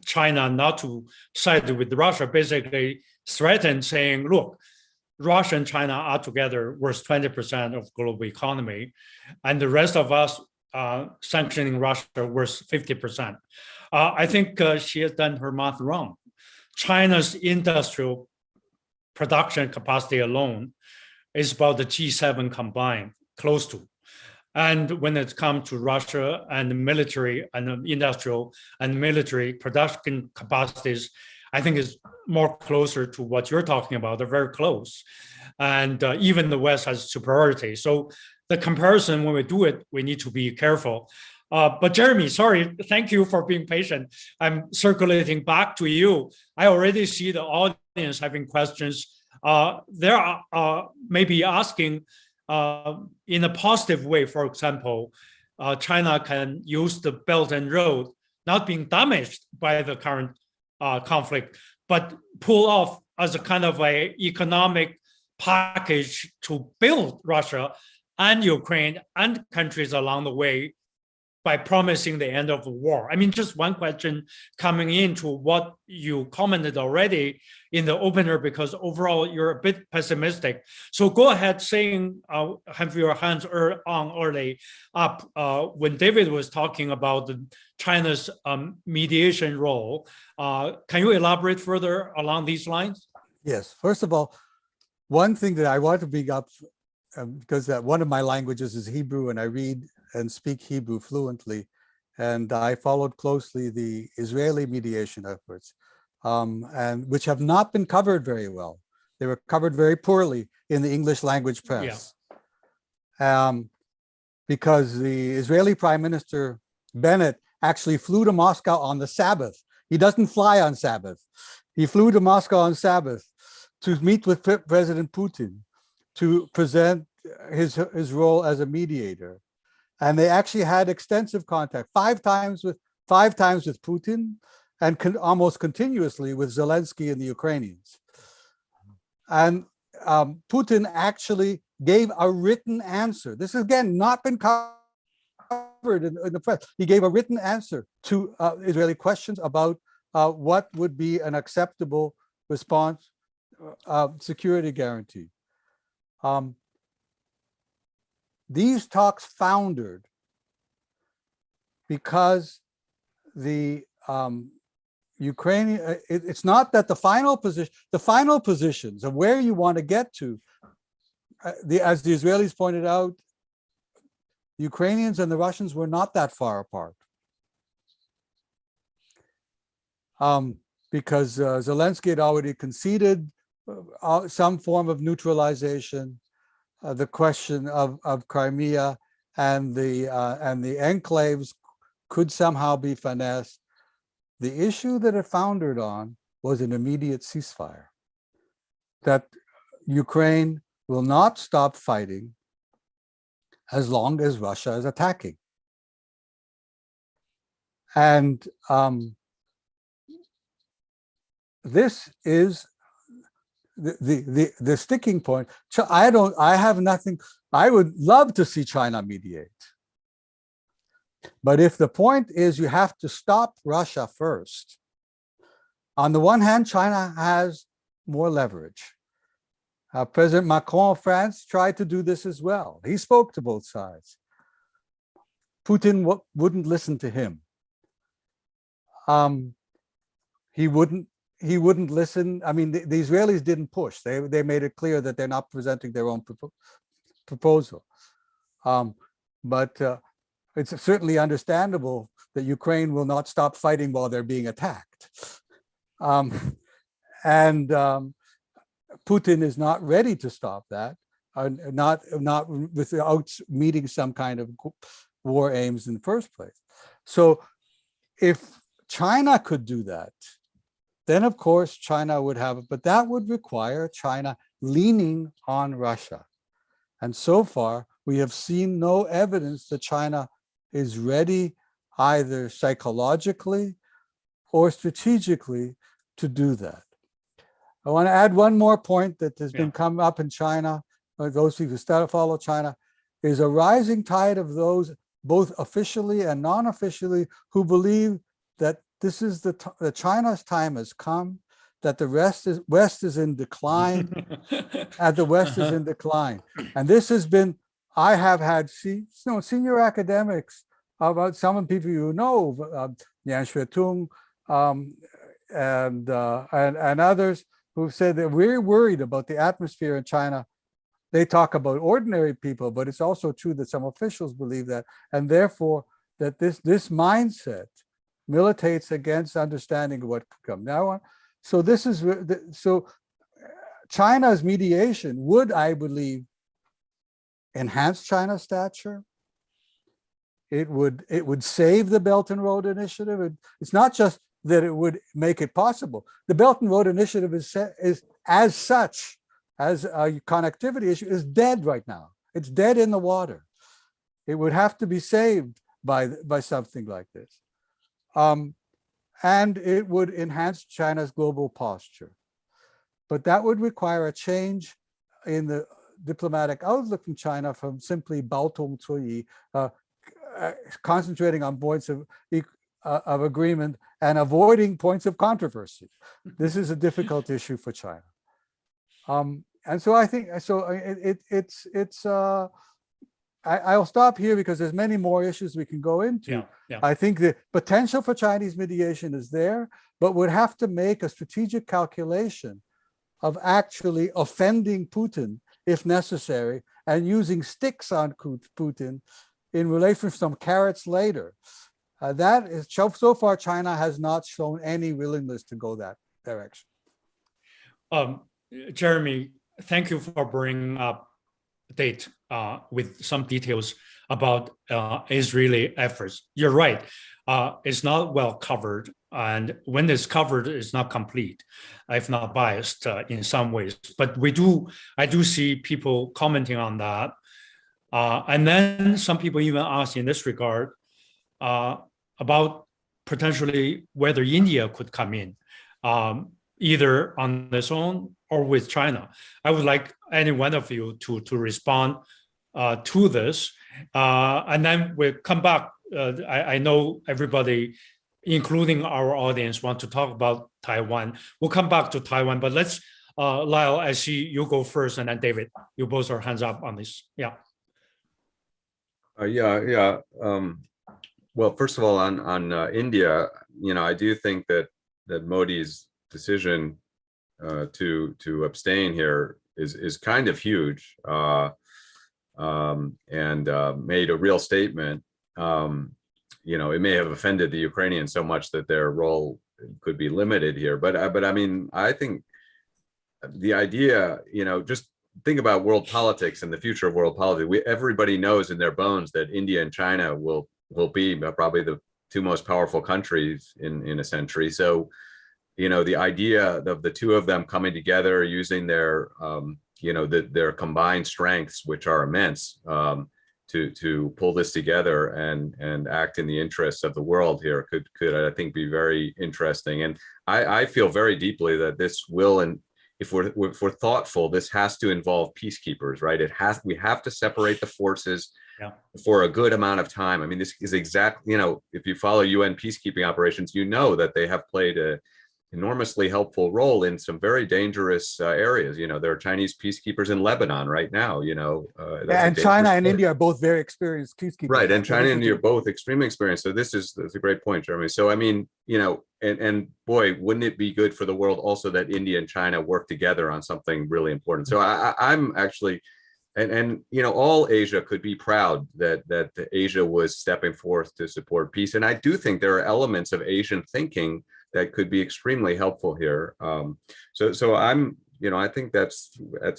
China not to side with Russia, basically threatened, saying, look, Russia and China are together worth 20% of global economy, and the rest of us sanctioning Russia worth 50%. I think she has done her math wrong. China's industrial production capacity alone is about the G7 combined, close to. And when it comes to Russia and the military and industrial and military production capacities, I think it's more closer to what you're talking about. They're very close. And even the West has superiority. So the comparison, when we do it, we need to be careful. But Jeremy, sorry, thank you for being patient. I'm circulating back to you. I already see the audience having questions There are maybe asking in a positive way, for example, China can use the Belt and Road not being damaged by the current conflict, but pull off as a kind of a economic package to build Russia and Ukraine and countries along the way by promising the end of the war. I mean, just one question coming into what you commented already in the opener, because overall you're a bit pessimistic. So go ahead saying, have your hands on early up when David was talking about China's mediation role. Can you elaborate further along these lines? Yes. First of all, one thing that I want to bring up, because one of my languages is Hebrew, and I read and speak Hebrew fluently, and I followed closely the Israeli mediation efforts, and which have not been covered very well. They were covered very poorly in the English language press, because the Israeli Prime Minister Bennett actually flew to Moscow on the Sabbath. He doesn't fly on Sabbath. He flew to Moscow on Sabbath to meet with President Putin to present his role as a mediator. And they actually had extensive contact, five times with Putin, and almost continuously with Zelensky and the Ukrainians. And Putin actually gave a written answer. This has again not been covered in the press. He gave a written answer to Israeli questions about what would be an acceptable response, security guarantee. These talks foundered because the Ukrainian, it's not that the final positions of where you want to get to, as the Israelis pointed out, the Ukrainians and the Russians were not that far apart. Because Zelensky had already conceded some form of neutralization. The question of Crimea and the enclaves could somehow be finessed. The issue that it foundered on was an immediate ceasefire, that Ukraine will not stop fighting as long as Russia is attacking. And this is the sticking point. I have nothing. I would love to see China mediate. But if the point is you have to stop Russia first, on the one hand, China has more leverage. President Macron of France tried to do this as well. He spoke to both sides. Putin wouldn't listen to him. He wouldn't listen. I mean, the Israelis didn't push. They made it clear that they're not presenting their own proposal. But it's certainly understandable that Ukraine will not stop fighting while they're being attacked. Putin is not ready to stop that, not without meeting some kind of war aims in the first place. So if China could do that, then of course China would have it, but that would require China leaning on Russia. And so far, we have seen no evidence that China is ready either psychologically or strategically to do that. I want to add one more point that has been come up in China, or those who follow China, is a rising tide of those both officially and non-officially who believe that this is that China's time has come, that the West is in decline, and the West is in decline. And this has been, I have had senior academics, about some people you know, Yan Xuetung and others, who've said that we're worried about the atmosphere in China. They talk about ordinary people, but it's also true that some officials believe that, and therefore that this mindset militates against understanding of what could come. Now, so this is China's mediation would, I believe, enhance China's stature. It would save the Belt and Road Initiative. It's not just that it would make it possible. The Belt and Road Initiative is as such as a connectivity issue is dead right now. It's dead in the water. It would have to be saved by something like this. And it would enhance China's global posture. But that would require a change in the diplomatic outlook in China from simply 保同主义, concentrating on points of agreement and avoiding points of controversy. This is a difficult issue for China. And so I think, I'll stop here because there's many more issues we can go into. I think the potential for Chinese mediation is there, but would have to make a strategic calculation of actually offending Putin if necessary and using sticks on Putin in relation to some carrots later. That is, so far, China has not shown any willingness to go that direction. Jeremy, thank you for bringing up date with some details about Israeli efforts. You're right. It's not well covered, and when it's covered, it's not complete, if not biased in some ways. But I do see people commenting on that, and then some people even ask in this regard about potentially whether India could come in, either on its own or with China. I would like any one of you to respond to this, and then we'll come back. I know everybody, including our audience, want to talk about Taiwan. We'll come back to Taiwan, but let's, Lyle, I see you go first, and then David, you both are hands up on this. Yeah. Well, first of all, on India, I do think that Modi's decision to abstain here is kind of huge, and made a real statement. It may have offended the Ukrainians so much that their role could be limited here. But I mean, I think the idea, just think about world politics and the future of world politics. Everybody knows in their bones that India and China will be probably the two most powerful countries in a century. So, the idea of the two of them coming together, using their, their combined strengths, which are immense, to pull this together and act in the interests of the world here could I think be very interesting. And I feel very deeply that this will, and if we're thoughtful, this has to involve peacekeepers, right? We have to separate the forces for a good amount of time. I mean, this is exactly, if you follow UN peacekeeping operations, that they have played a enormously helpful role in some very dangerous areas. There are Chinese peacekeepers in Lebanon right now, and China and India are both very experienced peacekeepers. Right, and China and India are both extremely experienced. So that's a great point, Jeremy. So I mean, and boy, wouldn't it be good for the world also that India and China work together on something really important. So I'm actually, and all Asia could be proud that Asia was stepping forth to support peace. And I do think there are elements of Asian thinking that could be extremely helpful here. So I'm, I think that's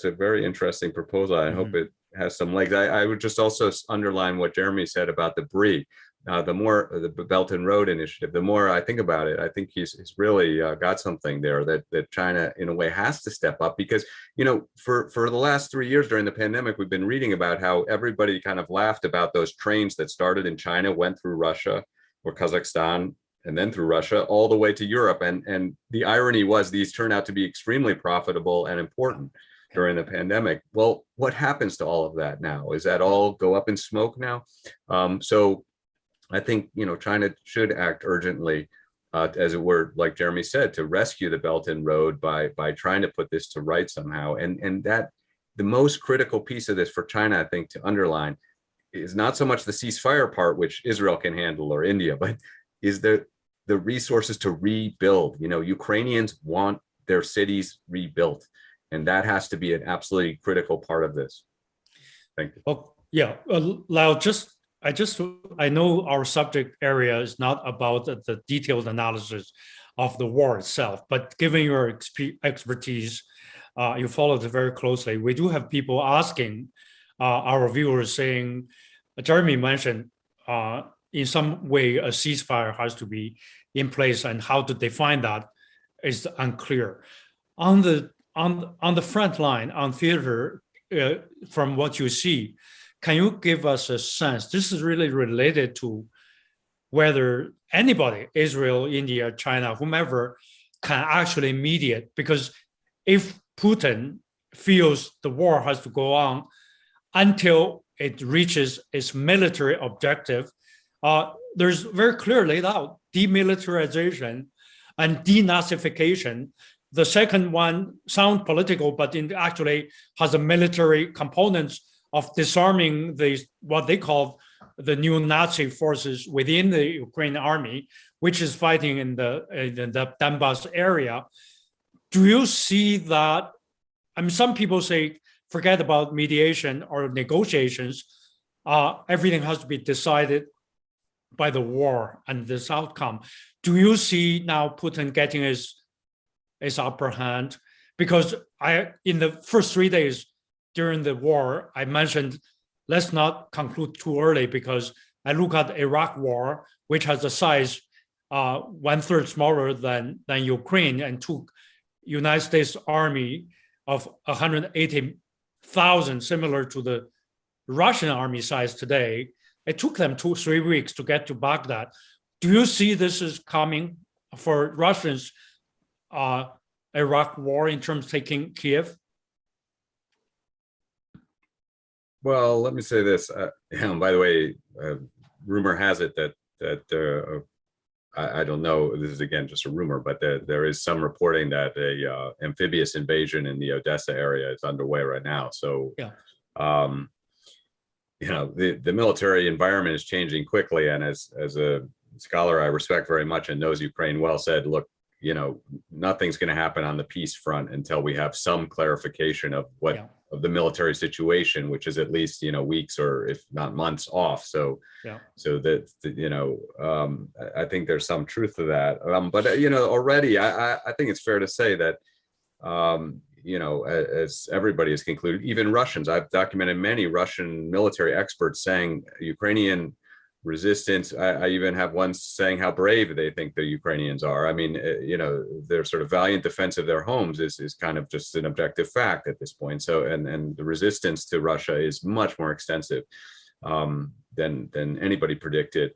a very interesting proposal. I hope it has some legs. I would just also underline what Jeremy said about the BRI. The Belt and Road Initiative, the more I think about it, I think he's really got something there that China in a way has to step up, because, for the last 3 years during the pandemic, we've been reading about how everybody kind of laughed about those trains that started in China, went through Russia or Kazakhstan, and then through Russia all the way to Europe. And the irony was these turned out to be extremely profitable and important during the pandemic. Well, what happens to all of that now? Is that all go up in smoke now? So I think, China should act urgently, as it were, like Jeremy said, to rescue the Belt and Road by trying to put this to right somehow. And that the most critical piece of this for China, I think, to underline is not so much the ceasefire part, which Israel can handle or India, but is the resources to rebuild. Ukrainians want their cities rebuilt, and that has to be an absolutely critical part of this. Thank you. Well, yeah, Lyle, I know our subject area is not about the detailed analysis of the war itself, but given your expertise, you followed it very closely. We do have people asking, our viewers saying, Jeremy mentioned, in some way a ceasefire has to be in place, and how to define that is unclear. On the on the front line, on theater, from what you see, can you give us a sense? This is really related to whether anybody, Israel, India, China, whomever, can actually mediate. Because if Putin feels the war has to go on until it reaches its military objective, there's very clear laid out demilitarization and denazification. The second one sounds political, but actually has a military components of disarming what they call the new Nazi forces within the Ukrainian army, which is fighting in the Donbas area. Do you see that? I mean, some people say, forget about mediation or negotiations. Everything has to be decided by the war and this outcome. Do you see now Putin getting his upper hand? Because in the first 3 days during the war, I mentioned, let's not conclude too early, because I look at Iraq war, which has a size 1/3 smaller than Ukraine, and took United States Army of 180,000, similar to the Russian army size today. It took them 2-3 weeks to get to Baghdad. Do you see this is coming for Russians, Iraq war, in terms of taking Kiev? Well, let me say this. By the way, rumor has it that I don't know. This is again just a rumor, but there is some reporting that a amphibious invasion in the Odessa area is underway right now. So, yeah. The military environment is changing quickly, and as a scholar I respect very much and knows Ukraine well, said, look, nothing's going to happen on the peace front until we have some clarification of of the military situation, which is at least weeks or if not months off. So that I think there's some truth to that. But already I think it's fair to say that as everybody has concluded, even Russians, I've documented many Russian military experts saying Ukrainian resistance. I even have one saying how brave they think the Ukrainians are. I mean, their sort of valiant defense of their homes is kind of just an objective fact at this point. So, and the resistance to Russia is much more extensive than anybody predicted.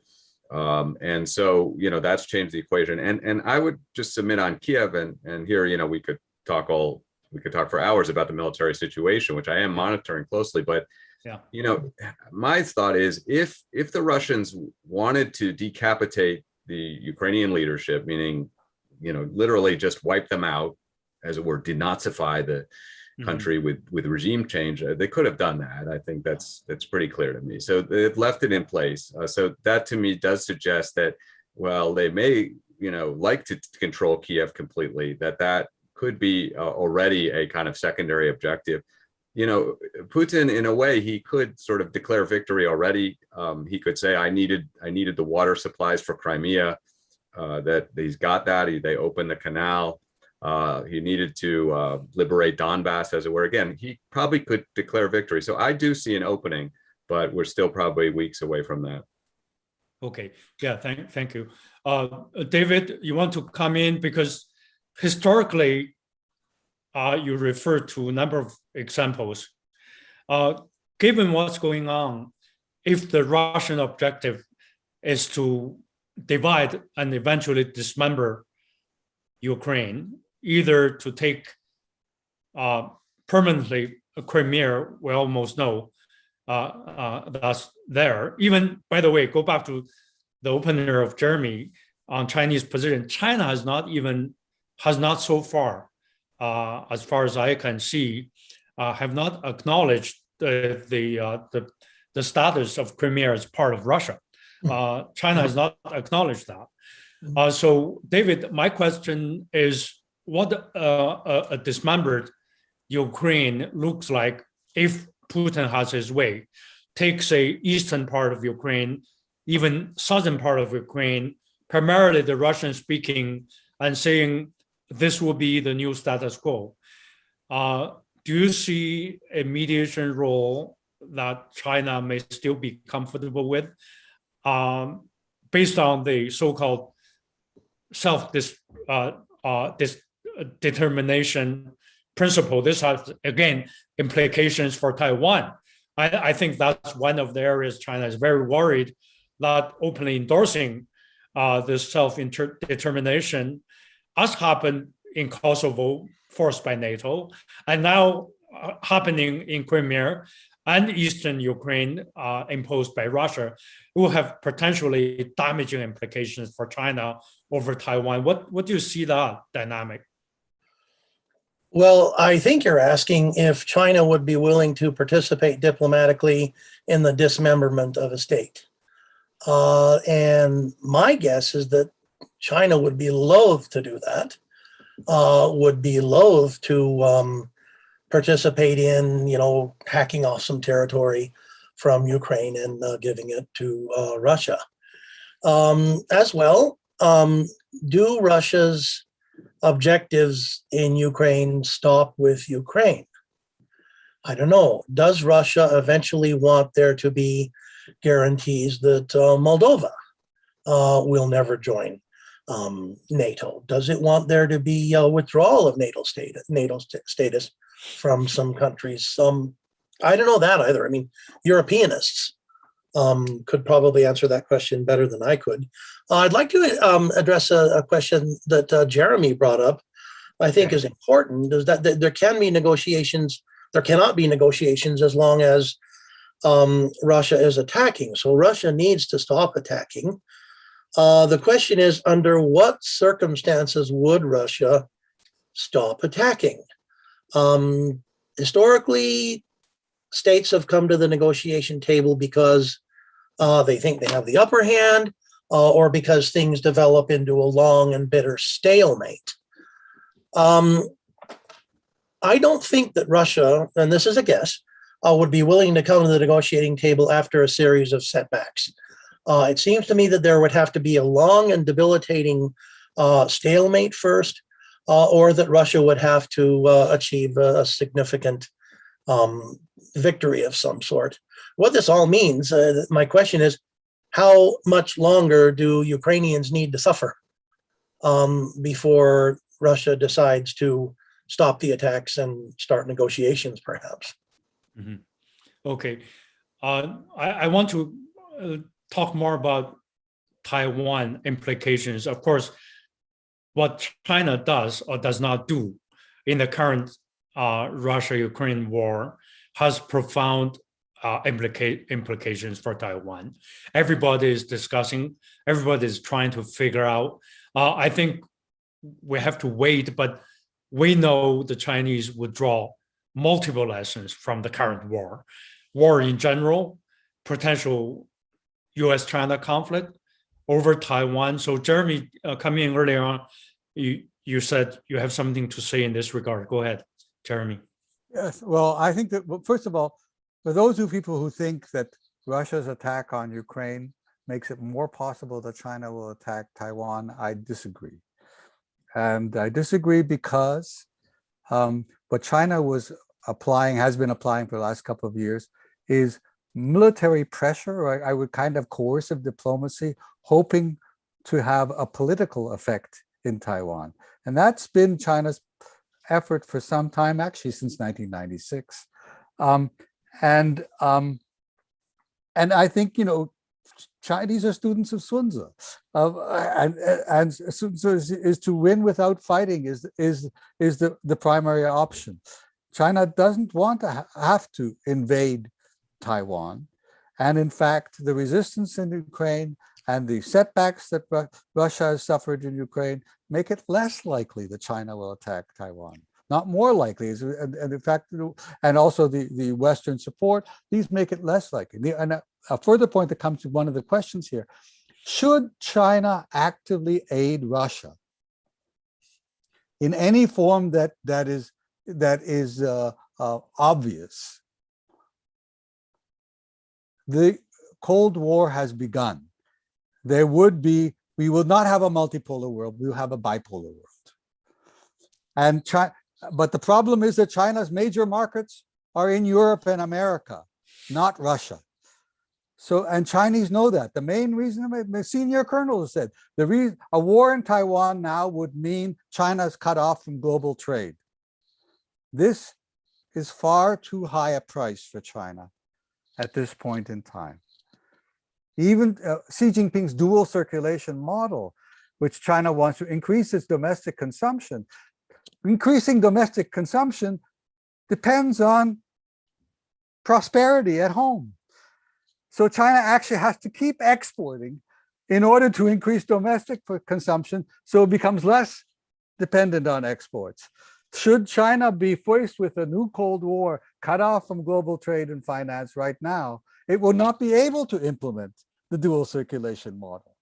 And so, that's changed the equation. And I would just submit on Kiev, and here, we could talk for hours about the military situation, which I am monitoring closely, but my thought is if the Russians wanted to decapitate the Ukrainian leadership, meaning, literally just wipe them out, as it were, denazify the country with regime change, they could have done that. I think that's pretty clear to me. So they've left it in place. So that to me does suggest that, well, they may, like to control Kiev completely, that could be already a kind of secondary objective. Putin, in a way, he could sort of declare victory already. He could say, I needed the water supplies for Crimea, that he's got that. They opened the canal. He needed to liberate Donbass, as it were. Again, he probably could declare victory. So I do see an opening, but we're still probably weeks away from that. Okay. Yeah, thank you. David, you want to come in? Because historically, you referred to a number of examples. Given what's going on, if the Russian objective is to divide and eventually dismember Ukraine, either to take permanently Crimea, we almost know that's there. Even, by the way, go back to the opener of Jeremy on Chinese position. China has not so far, as far as I can see, have not acknowledged the status of Crimea as part of Russia. China has not acknowledged that. So, David, my question is, what a dismembered Ukraine looks like if Putin has his way, takes the eastern part of Ukraine, even southern part of Ukraine, primarily the Russian-speaking, and saying this will be the new status quo. Do you see a mediation role that China may still be comfortable with, based on the so-called self-determination principle, this has, again, implications for Taiwan. I think that's one of the areas China is very worried, not openly endorsing this self-determination, as happened in Kosovo, forced by NATO, and now happening in Crimea and Eastern Ukraine, imposed by Russia, will have potentially damaging implications for China over Taiwan. What do you see that dynamic? Well, I think you're asking if China would be willing to participate diplomatically in the dismemberment of a state. And my guess is that China would be loath to do that, would be loath to participate in, hacking off some territory from Ukraine and giving it to Russia. As well, do Russia's objectives in Ukraine stop with Ukraine? I don't know. Does Russia eventually want there to be guarantees that Moldova will never join NATO? Does it want there to be a withdrawal of NATO status from some countries? I don't know that either. I mean, Europeanists could probably answer that question better than I could. I'd like to address a question that Jeremy brought up. I think is important, is that there can be negotiations. There cannot be negotiations as long as Russia is attacking. So Russia needs to stop attacking. The question is, under what circumstances would Russia stop attacking? Historically, states have come to the negotiation table because they think they have the upper hand, or because things develop into a long and bitter stalemate. I don't think that Russia, and this is a guess, would be willing to come to the negotiating table after a series of setbacks. It seems to me that there would have to be a long and debilitating stalemate first, or that Russia would have to achieve a significant victory of some sort. What this all means, my question is, how much longer do Ukrainians need to suffer before Russia decides to stop the attacks and start negotiations, perhaps? Mm-hmm. Okay. I want to talk more about Taiwan implications. Of course, what China does or does not do in the current Russia-Ukraine war has profound implications for Taiwan. Everybody is discussing, everybody is trying to figure out. I think we have to wait, but we know the Chinese would draw multiple lessons from the current war in general, potential US-China conflict over Taiwan. So Jeremy, coming in earlier on, you said you have something to say in this regard. Go ahead, Jeremy. Yes, well, I think that, well, first of all, for those people who think that Russia's attack on Ukraine makes it more possible that China will attack Taiwan, I disagree. And I disagree because what China has been applying for the last couple of years is military pressure, or I would kind of coercive diplomacy, hoping to have a political effect in Taiwan. And that's been China's effort for some time, actually since 1996. And I think, Chinese are students of Sun Tzu, and Sun Tzu is to win without fighting is the primary option. China doesn't want to have to invade Taiwan, and in fact, the resistance in Ukraine and the setbacks that Russia has suffered in Ukraine make it less likely that China will attack Taiwan. Not more likely, and in fact, and also the Western support, these make it less likely. And a further point that comes to one of the questions here: should China actively aid Russia in any form that is obvious? The Cold War has begun. We will not have a multipolar world. We will have a bipolar world. And but the problem is that China's major markets are in Europe and America, not Russia. So, and Chinese know that. The main reason, the senior colonel has said, a war in Taiwan now would mean China's cut off from global trade. This is far too high a price for China at this point in time. Even Xi Jinping's dual circulation model, which China wants to increase its domestic consumption, increasing domestic consumption depends on prosperity at home. So China actually has to keep exporting in order to increase domestic consumption, so it becomes less dependent on exports. Should China be faced with a new Cold War, cut off from global trade and finance right now, it will not be able to implement the dual circulation model.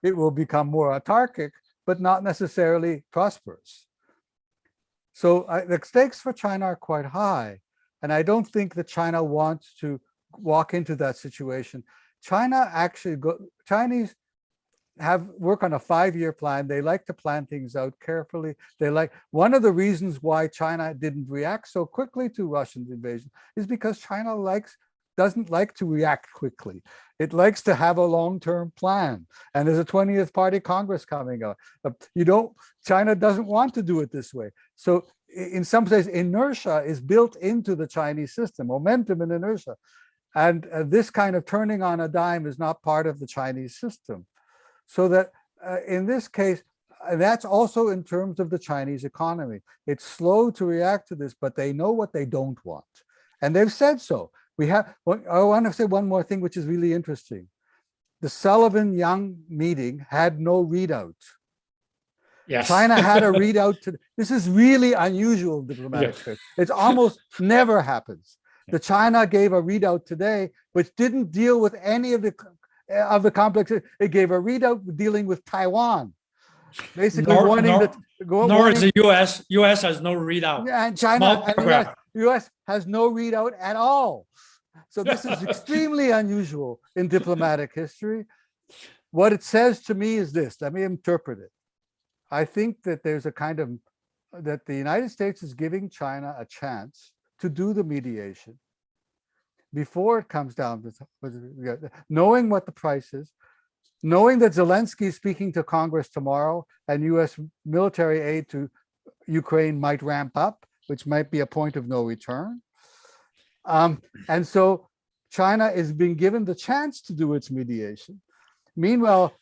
It will become more autarkic, but not necessarily prosperous. So the stakes for China are quite high. And I don't think that China wants to walk into that situation. Chinese work on a 5-year plan. They like to plan things out carefully. One of the reasons why China didn't react so quickly to Russian invasion is because China doesn't like to react quickly. It likes to have a long-term plan. And there's a 20th Party Congress coming up. China doesn't want to do it this way. So in some ways, inertia is built into the Chinese system, momentum and inertia. And this kind of turning on a dime is not part of the Chinese system. So that in this case, that's also in terms of the Chinese economy. It's slow to react to this, but they know what they don't want. And they've said so. I want to say one more thing, which is really interesting. The Sullivan-Young meeting had no readout. Yes. China had a readout. This is really unusual in diplomatic affairs. It almost never happens. The China gave a readout today, which didn't deal with any of the complex. It gave a readout dealing with Taiwan, basically nor is the U.S. U.S. has no readout. And China and U.S. has no readout at all. So this is extremely unusual in diplomatic history. What it says to me is this. Let me interpret it. I think that there's that the United States is giving China a chance to do the mediation before it comes down to knowing what the price is, knowing that Zelensky is speaking to Congress tomorrow and U.S. military aid to Ukraine might ramp up, which might be a point of no return. And so China is being given the chance to do its mediation. Meanwhile,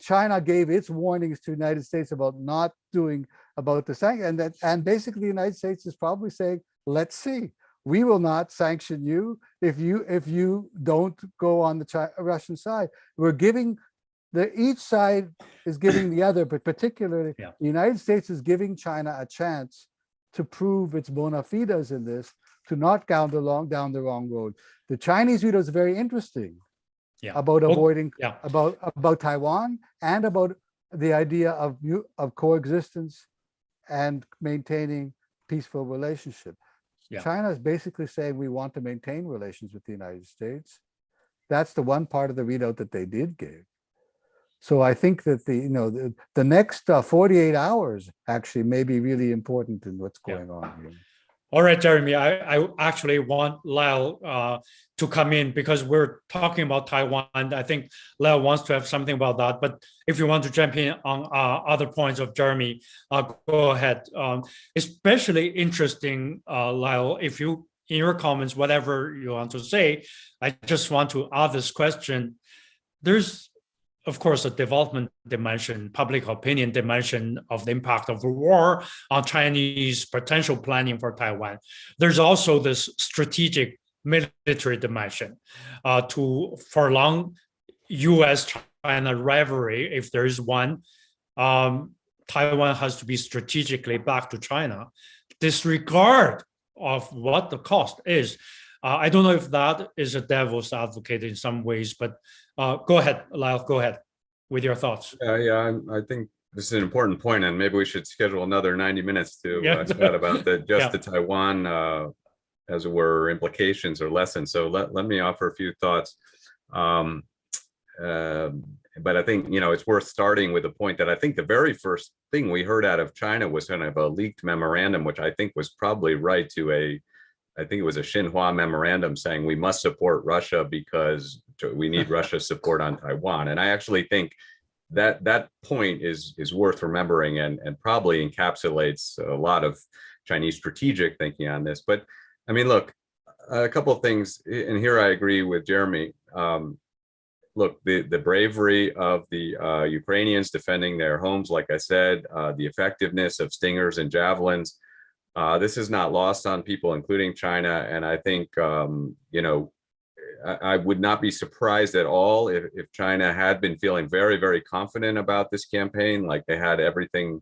China gave its warnings to the United States about not doing about the sanctions, and basically the United States is probably saying, let's see, we will not sanction you if you don't go on the Russian side. We're giving each side is giving the other, but particularly the United States is giving China a chance to prove its bona fides in this, to not down the wrong road. The Chinese view is very interesting. About avoiding about Taiwan and about the idea of coexistence and maintaining peaceful relationship. China is basically saying we want to maintain relations with the United States. That's the one part of the readout that they did give. So I think that the next 48 hours actually may be really important in what's going on here. All right, Jeremy, I actually want Lyle to come in because we're talking about Taiwan. I think Lyle wants to have something about that. But if you want to jump in on other points of Jeremy, go ahead. Especially interesting, Lyle, if you, in your comments, whatever you want to say, I just want to ask this question. There's, of course, a development dimension, public opinion dimension of the impact of the war on Chinese potential planning for Taiwan. There's also this strategic military dimension to prolong U.S.-China rivalry. If there is one, Taiwan has to be strategically back to China, disregard of what the cost is. I don't know if that is a devil's advocate in some ways, but go ahead, Lyle, go ahead with your thoughts. I think this is an important point, and maybe we should schedule another 90 minutes to chat about the Taiwan, as it were, implications or lessons. So let me offer a few thoughts. But I think, it's worth starting with a point that I think the very first thing we heard out of China was kind of a leaked memorandum, which I think was probably right to I think it was a Xinhua memorandum saying we must support Russia because we need Russia's support on Taiwan. And I actually think that point is worth remembering and probably encapsulates a lot of Chinese strategic thinking on this. But I mean, look, a couple of things, and here I agree with Jeremy. Look, the bravery of the Ukrainians defending their homes, like I said, the effectiveness of stingers and javelins, this is not lost on people, including China. And I think, you know, I would not be surprised at all if China had been feeling very, very confident about this campaign, like they had everything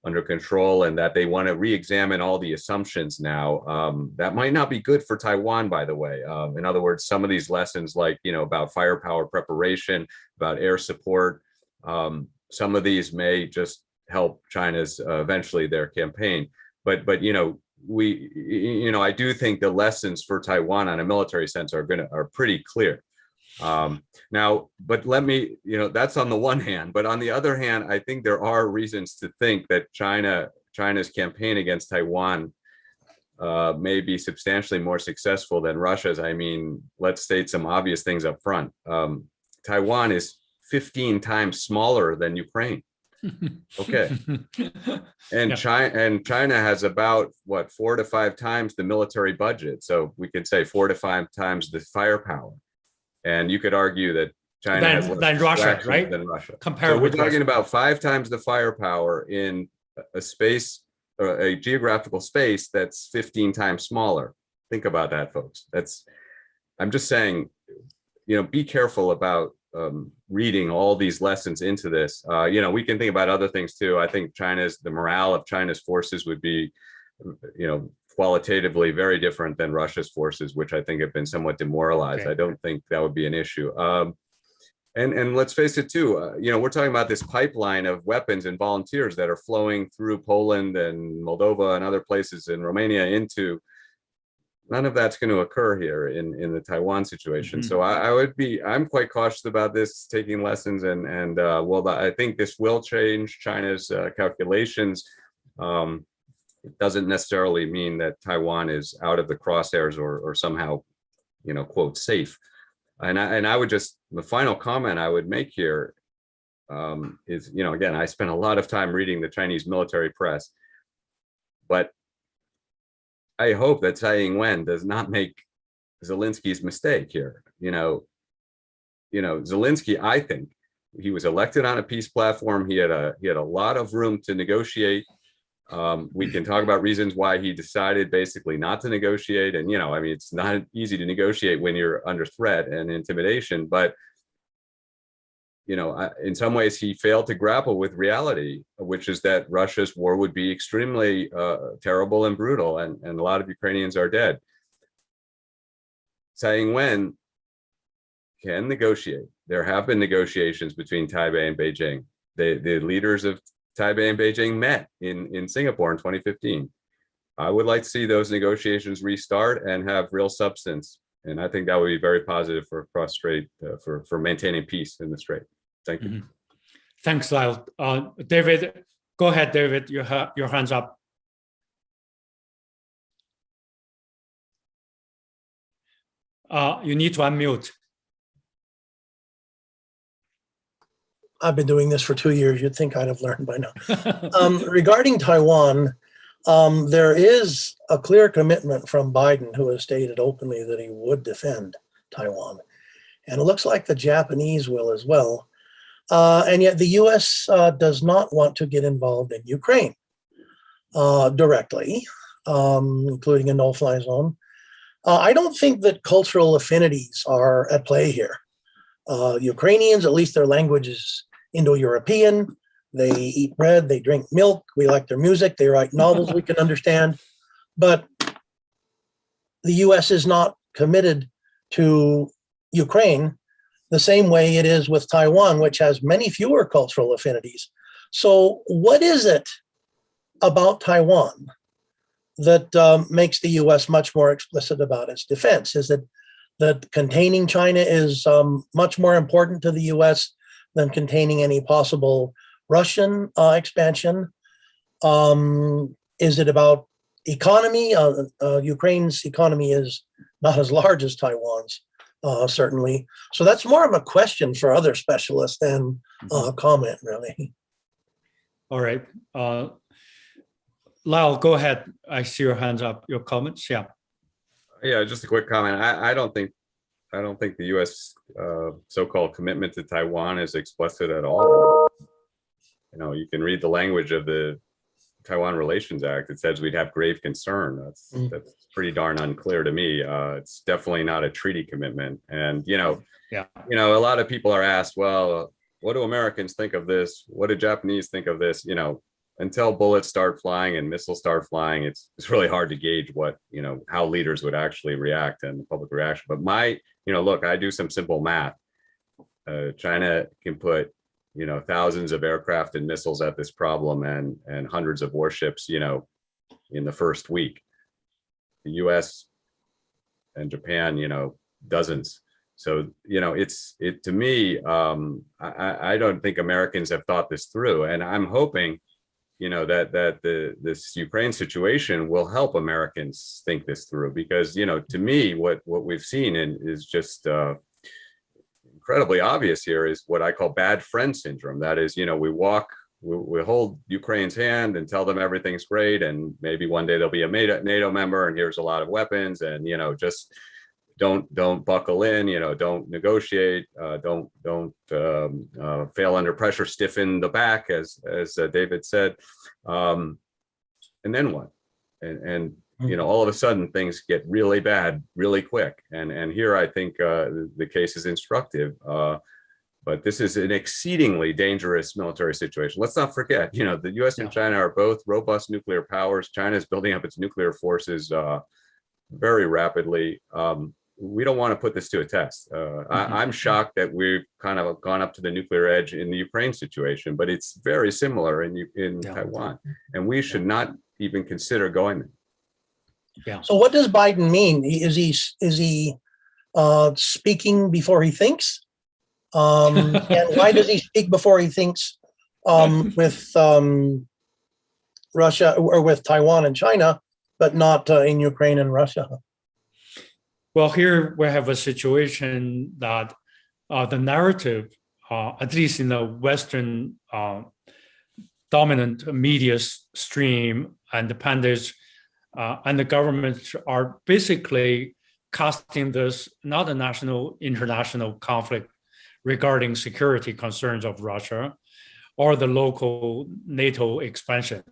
under control and that they want to re-examine all the assumptions now. That might not be good for Taiwan, by the way. In other words, some of these lessons, like, you know, about firepower preparation, about air support, some of these may just help China's eventually their campaign. But you know, I do think the lessons for Taiwan on a military sense are pretty clear. Now, but let me, you know, that's on the one hand, but on the other hand, I think there are reasons to think that China's campaign against Taiwan may be substantially more successful than Russia's. I mean, let's state some obvious things up front. Taiwan is 15 times smaller than Ukraine. Okay. And China has about what, 4 to 5 times the military budget. So we could say 4 to 5 times the firepower. And you could argue that China has less than Russia, right? Than Russia. Compared so we're with talking Russia. about 5 times the firepower in a space, or a geographical space that's 15 times smaller. Think about that, folks. I'm just saying, you know, be careful about reading all these lessons into this. You know, we can think about other things too. I think the morale of China's forces would be, you know, qualitatively very different than Russia's forces, which I think have been somewhat demoralized. Okay. I don't think that would be an issue. And let's face it too, you know, we're talking about this pipeline of weapons and volunteers that are flowing through Poland and Moldova and other places in Romania into, none of that's going to occur here in the Taiwan situation. So I'm quite cautious about this, taking lessons, and well, I think this will change China's calculations. It doesn't necessarily mean that Taiwan is out of the crosshairs or somehow, you know, quote, safe. And I would just, the final comment I would make here is, you know, again, I spent a lot of time reading the Chinese military press, but I hope that Tsai Ing-wen does not make Zelensky's mistake here. You know, Zelensky, I think he was elected on a peace platform. He had a lot of room to negotiate. We can talk about reasons why he decided basically not to negotiate. And, you know, I mean, it's not easy to negotiate when you're under threat and intimidation, but, you know, in some ways he failed to grapple with reality, which is that Russia's war would be extremely terrible and brutal, and a lot of Ukrainians are dead. Tsai Ing-wen can negotiate. There have been negotiations between Taipei and Beijing. The leaders of Taipei and Beijing met in Singapore in 2015. I would like to see those negotiations restart and have real substance. And I think that would be very positive for cross strait, for maintaining peace in the strait. Thank you. Thanks, Lyle. David, go ahead, David. Your hands up. You need to unmute. I've been doing this for 2 years. You'd think I'd have learned by now. Regarding Taiwan, there is a clear commitment from Biden, who has stated openly that he would defend Taiwan. And it looks like the Japanese will as well. And yet the US does not want to get involved in Ukraine directly, including a no-fly zone. I don't think that cultural affinities are at play here. Ukrainians, at least their language is Indo-European. They eat bread, they drink milk, we like their music, they write novels we can understand. But the US is not committed to Ukraine the same way it is with Taiwan, which has many fewer cultural affinities. So what is it about Taiwan that makes the US much more explicit about its defense? Is it that containing China is much more important to the US than containing any possible Russian expansion? Is it about economy? Ukraine's economy is not as large as Taiwan's, certainly. So that's more of a question for other specialists than a comment, really. All right. Lyle, go ahead. I see your hands up, your comments. Yeah. Yeah, just a quick comment. I don't think the U.S. So-called commitment to Taiwan is explicit at all. You know, you can read the language of the Taiwan Relations Act. It says we'd have grave concern. That's pretty darn unclear to me. It's definitely not a treaty commitment. And Yeah. a lot of people are asked, well, what do Americans think of this? What do Japanese think of this? Until bullets start flying and missiles start flying, it's really hard to gauge what, how leaders would actually react and the public reaction. But look, I do some simple math. China can put, thousands of aircraft and missiles at this problem and hundreds of warships, in the first week. The US and Japan, dozens. So, to me, I don't think Americans have thought this through. And I'm hoping, that this Ukraine situation will help Americans think this through, because, to me, what we've seen is just incredibly obvious here is what I call bad friend syndrome. That is, we hold Ukraine's hand and tell them everything's great, and maybe one day there'll be a NATO member, and here's a lot of weapons, and just don't buckle in, don't negotiate, don't fail under pressure, stiffen the back, as David said, and then what? And all of a sudden things get really bad really quick. And here I think the case is instructive. But this is an exceedingly dangerous military situation. Let's not forget, the US and China are both robust nuclear powers. China is building up its nuclear forces very rapidly. We don't want to put this to a test. I'm shocked that we've kind of gone up to the nuclear edge in the Ukraine situation, but it's very similar in Taiwan, and we should not even consider going there. Yeah. So what does Biden mean? Is he speaking before he thinks? And why does he speak before he thinks with Russia or with Taiwan and China, but not in Ukraine and Russia? Well, here we have a situation that the narrative, at least in the Western dominant media stream and the pundits and the government are basically casting this not a national, international conflict regarding security concerns of Russia or the local NATO expansion.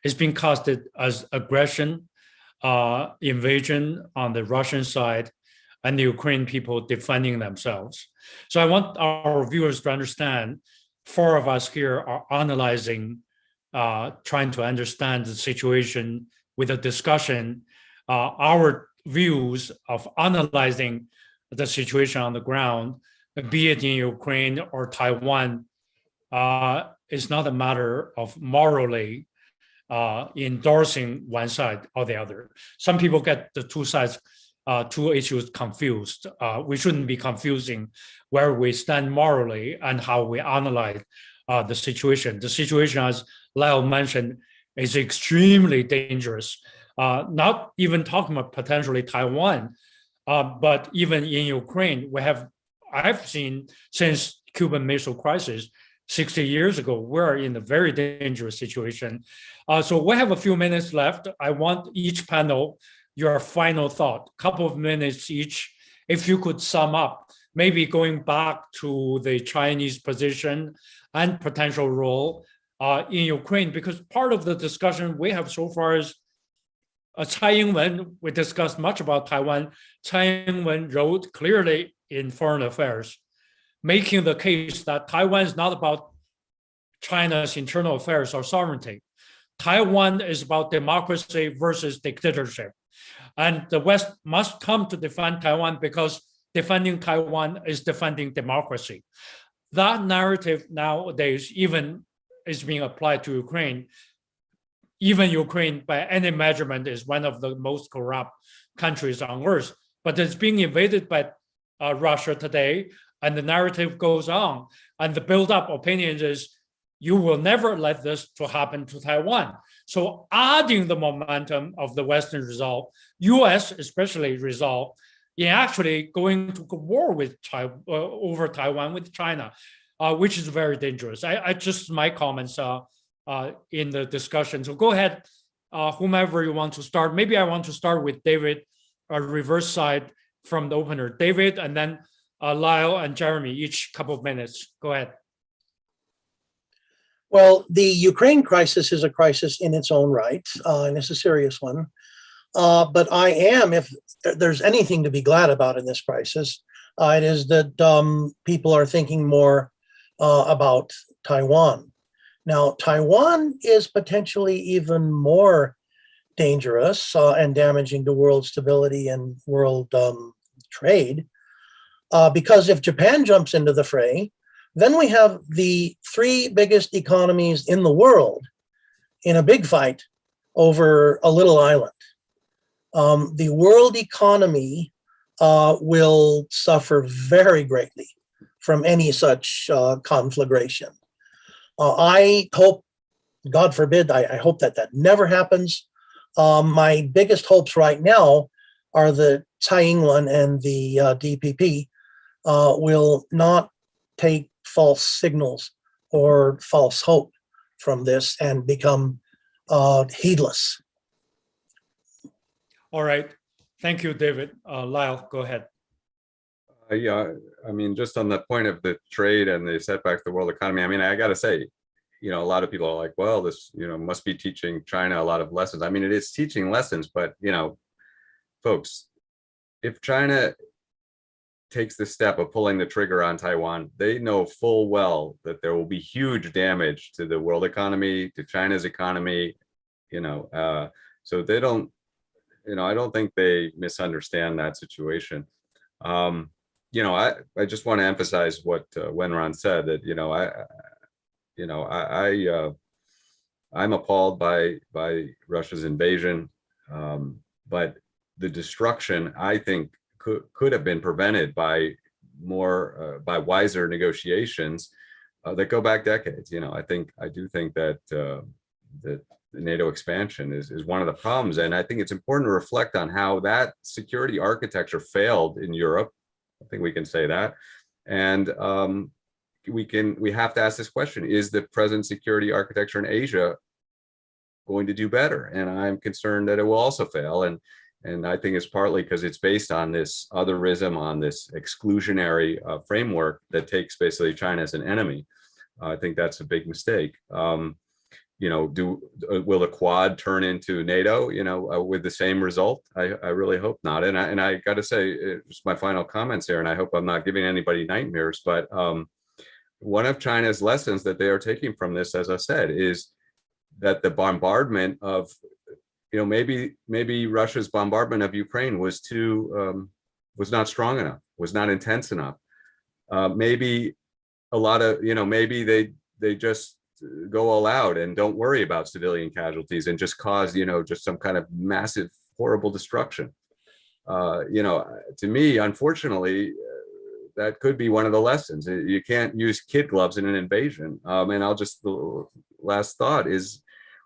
It's been casted as aggression, invasion on the Russian side, and the Ukrainian people defending themselves. So I want our viewers to understand, four of us here are analyzing, trying to understand the situation with a discussion. Our views of analyzing the situation on the ground, be it in Ukraine or Taiwan, is not a matter of morally endorsing one side or the other. Some people get the two issues confused. We shouldn't be confusing where we stand morally and how we analyze the situation. The situation, as Lyle mentioned, is extremely dangerous. Not even talking about potentially Taiwan, but even in Ukraine, I've seen since Cuban Missile Crisis 60 years ago, we're in a very dangerous situation. So we have a few minutes left. I want each panel, your final thought, couple of minutes each. If you could sum up, maybe going back to the Chinese position and potential role in Ukraine, because part of the discussion we have so far is Tsai Ing-wen, we discussed much about Taiwan. Tsai Ing-wen wrote clearly in Foreign Affairs, making the case that Taiwan is not about China's internal affairs or sovereignty. Taiwan is about democracy versus dictatorship. And the West must come to defend Taiwan because defending Taiwan is defending democracy. That narrative nowadays even is being applied to Ukraine. Even Ukraine, by any measurement, is one of the most corrupt countries on earth, but it's being invaded by Russia today, and the narrative goes on. And the build-up opinion is, you will never let this to happen to Taiwan. So adding the momentum of the Western resolve, US especially resolve, in actually going to war with over Taiwan with China, which is very dangerous. I just my comments in the discussion. So go ahead, whomever you want to start. Maybe I want to start with David, reverse side from the opener. David, and then Lyle and Jeremy, each couple of minutes. Go ahead. Well, the Ukraine crisis is a crisis in its own right, and it's a serious one. But if there's anything to be glad about in this crisis, it is that people are thinking more about Taiwan. Now, Taiwan is potentially even more dangerous and damaging to world stability and world trade, because if Japan jumps into the fray, then we have the three biggest economies in the world in a big fight over a little island. The world economy will suffer very greatly from any such conflagration. I hope, God forbid, I hope that never happens. My biggest hopes right now are that Tsai Ing-wen and the DPP will not take false signals or false hope from this and become heedless. All right. Thank you, David. Lyle, go ahead. Yeah, I mean, just on the point of the trade and the setback to the world economy, I mean, I got to say, a lot of people are like, well, this, must be teaching China a lot of lessons. I mean, it is teaching lessons, but, folks, if China takes the step of pulling the trigger on Taiwan, they know full well that there will be huge damage to the world economy, to China's economy, so they don't, I don't think they misunderstand that situation. I just want to emphasize what Wenran said, that I'm appalled by Russia's invasion, but the destruction, I think, could have been prevented by by wiser negotiations that go back decades. I do think that the NATO expansion is one of the problems, and I think it's important to reflect on how that security architecture failed in Europe. I think we can say that, and we have to ask this question: is the present security architecture in Asia going to do better? And I'm concerned that it will also fail, and I think it's partly because it's based on this otherism, on this exclusionary framework that takes basically China as an enemy. I think that's a big mistake. Will the Quad turn into NATO? With the same result? I really hope not. And I got to say, just my final comments here, and I hope I'm not giving anybody nightmares. But one of China's lessons that they are taking from this, as I said, is that the bombardment of, maybe Russia's bombardment of Ukraine was not strong enough, was not intense enough. Maybe a lot of, maybe they just go all out and don't worry about civilian casualties and just cause, just some kind of massive, horrible destruction. To me, unfortunately, that could be one of the lessons. You can't use kid gloves in an invasion. And the last thought is,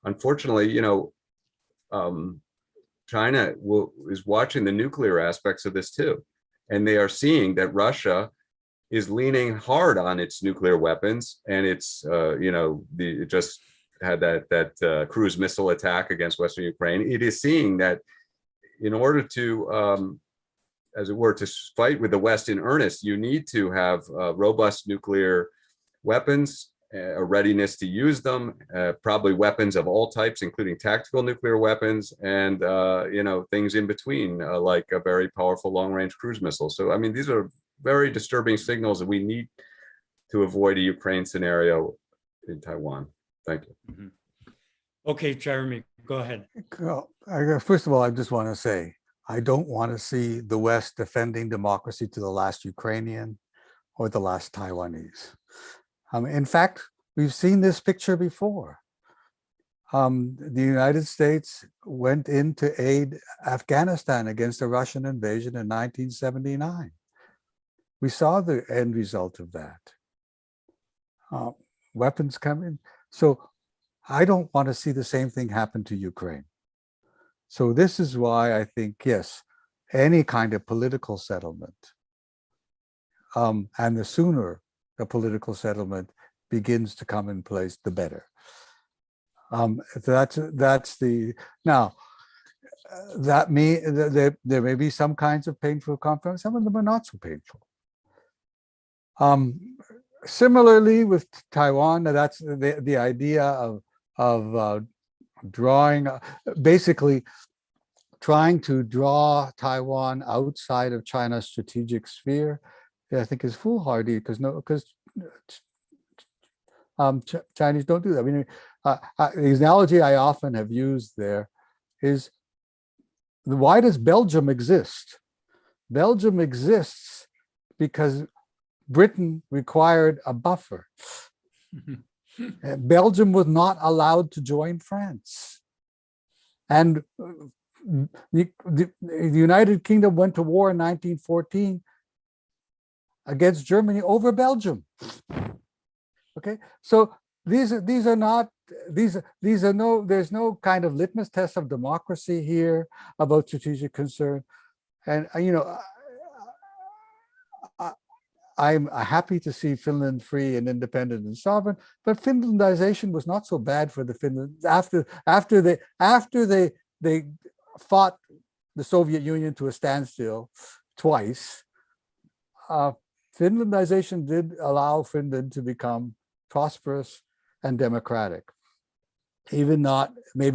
unfortunately, China is watching the nuclear aspects of this too. And they are seeing that Russia is leaning hard on its nuclear weapons, and it's it just had that cruise missile attack against Western Ukraine. It is seeing that in order to, as it were, to fight with the West in earnest, you need to have robust nuclear weapons, a readiness to use them, probably weapons of all types, including tactical nuclear weapons, and things in between, like a very powerful long-range cruise missile. So, I mean, these are very disturbing signals that we need to avoid a Ukraine scenario in Taiwan. Thank you. Mm-hmm. Okay, Jeremy, go ahead. First of all, I just want to say, I don't want to see the West defending democracy to the last Ukrainian or the last Taiwanese. In fact, we've seen this picture before. The United States went in to aid Afghanistan against the Russian invasion in 1979. We saw the end result of that. Weapons come in. So I don't want to see the same thing happen to Ukraine. So this is why I think, yes, any kind of political settlement, and the sooner the political settlement begins to come in place, the better. That's the now. That there may be some kinds of painful conflicts. Some of them are not so painful. Similarly with Taiwan, that's the idea of drawing, basically trying to draw Taiwan outside of China's strategic sphere. I think is foolhardy because Chinese don't do that. I mean, the analogy I often have used there is, why does Belgium exist? Belgium exists because Britain required a buffer. Belgium was not allowed to join France. And the United Kingdom went to war in 1914 against Germany over Belgium. Okay, so these are not, there's no kind of litmus test of democracy here about strategic concern. And I'm happy to see Finland free and independent and sovereign, but Finlandization was not so bad for the Finland after they fought the Soviet Union to a standstill twice. Finlandization did allow Finland to become prosperous and democratic, maybe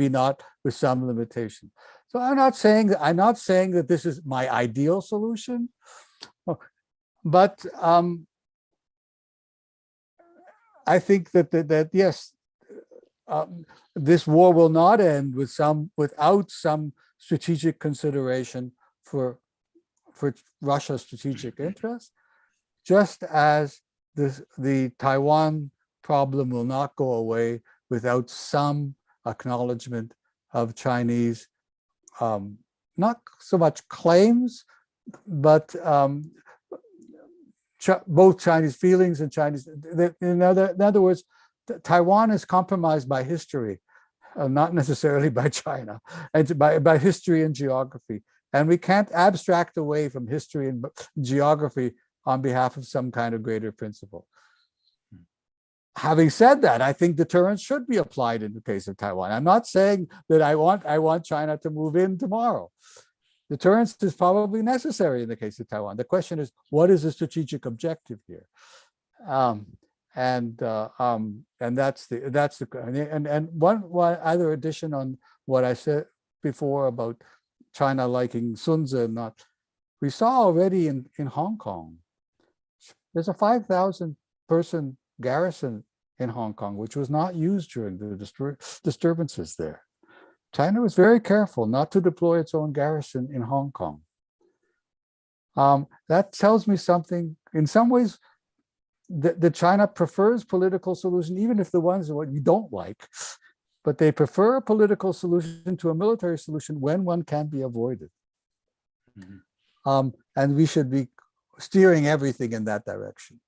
not with some limitation. So I'm not saying that this is my ideal solution, but I think that yes, this war will not end without some strategic consideration for Russia's strategic interests, just as the Taiwan problem will not go away without some acknowledgement of Chinese, not so much claims, but both Chinese feelings and Chinese. In other words, Taiwan is compromised by history, not necessarily by China, and by history and geography. And we can't abstract away from history and geography on behalf of some kind of greater principle. Having said that, I think deterrence should be applied in the case of Taiwan. I'm not saying that I want China to move in tomorrow. Deterrence is probably necessary in the case of Taiwan. The question is, what is the strategic objective here? And that's one other addition on what I said before about China liking Sun Tzu. We saw already in Hong Kong, there's a 5,000 person garrison in Hong Kong, which was not used during the disturbances there. China was very careful not to deploy its own garrison in Hong Kong. That tells me something. In some ways, that China prefers political solution, even if the ones that you don't like, but they prefer a political solution to a military solution when one can be avoided. Mm-hmm. And we should be steering everything in that direction.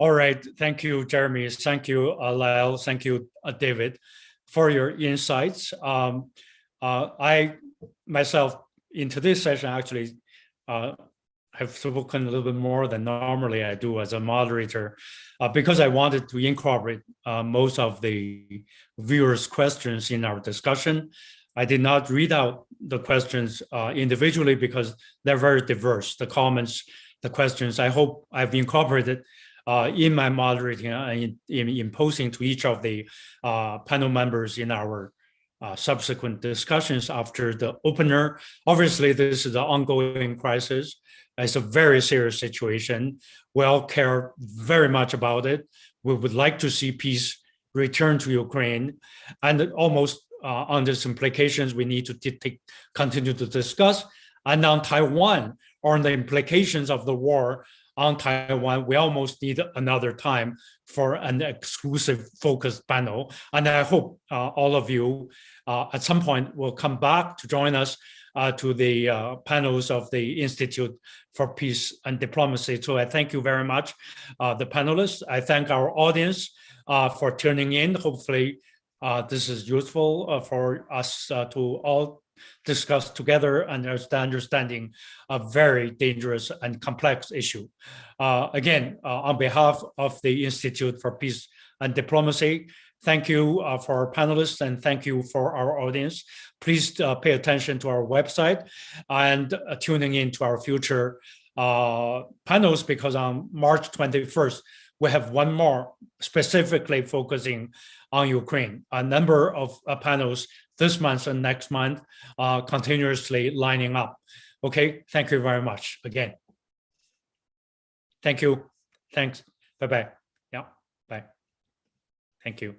All right. Thank you, Jeremy. Thank you, Lyle. Thank you, David, for your insights. I myself, in today's session, actually have spoken a little bit more than normally I do as a moderator, because I wanted to incorporate most of the viewers' questions in our discussion. I did not read out the questions individually because they're very diverse. The comments, the questions, I hope I've incorporated in my moderating and in posing to each of the panel members in our subsequent discussions after the opener. Obviously, this is an ongoing crisis. It's a very serious situation. We all care very much about it. We would like to see peace return to Ukraine, and almost on these implications we need to continue to discuss. And on Taiwan, or on the implications of the war on Taiwan, we almost need another time for an exclusive focused panel. And I hope all of you at some point will come back to join us to the panels of the Institute for Peace and Diplomacy. So I thank you very much, the panelists. I thank our audience for tuning in. Hopefully this is useful for us to all discuss together and understanding a very dangerous and complex issue. Again, on behalf of the Institute for Peace and Diplomacy, thank you for our panelists and thank you for our audience. Please pay attention to our website and tuning in to our future panels, because on March 21st, we have one more specifically focusing on Ukraine. A number of panels this month and next month continuously lining up. Okay, thank you very much again. Thank you. Thanks. Bye-bye. Yeah, bye. Thank you.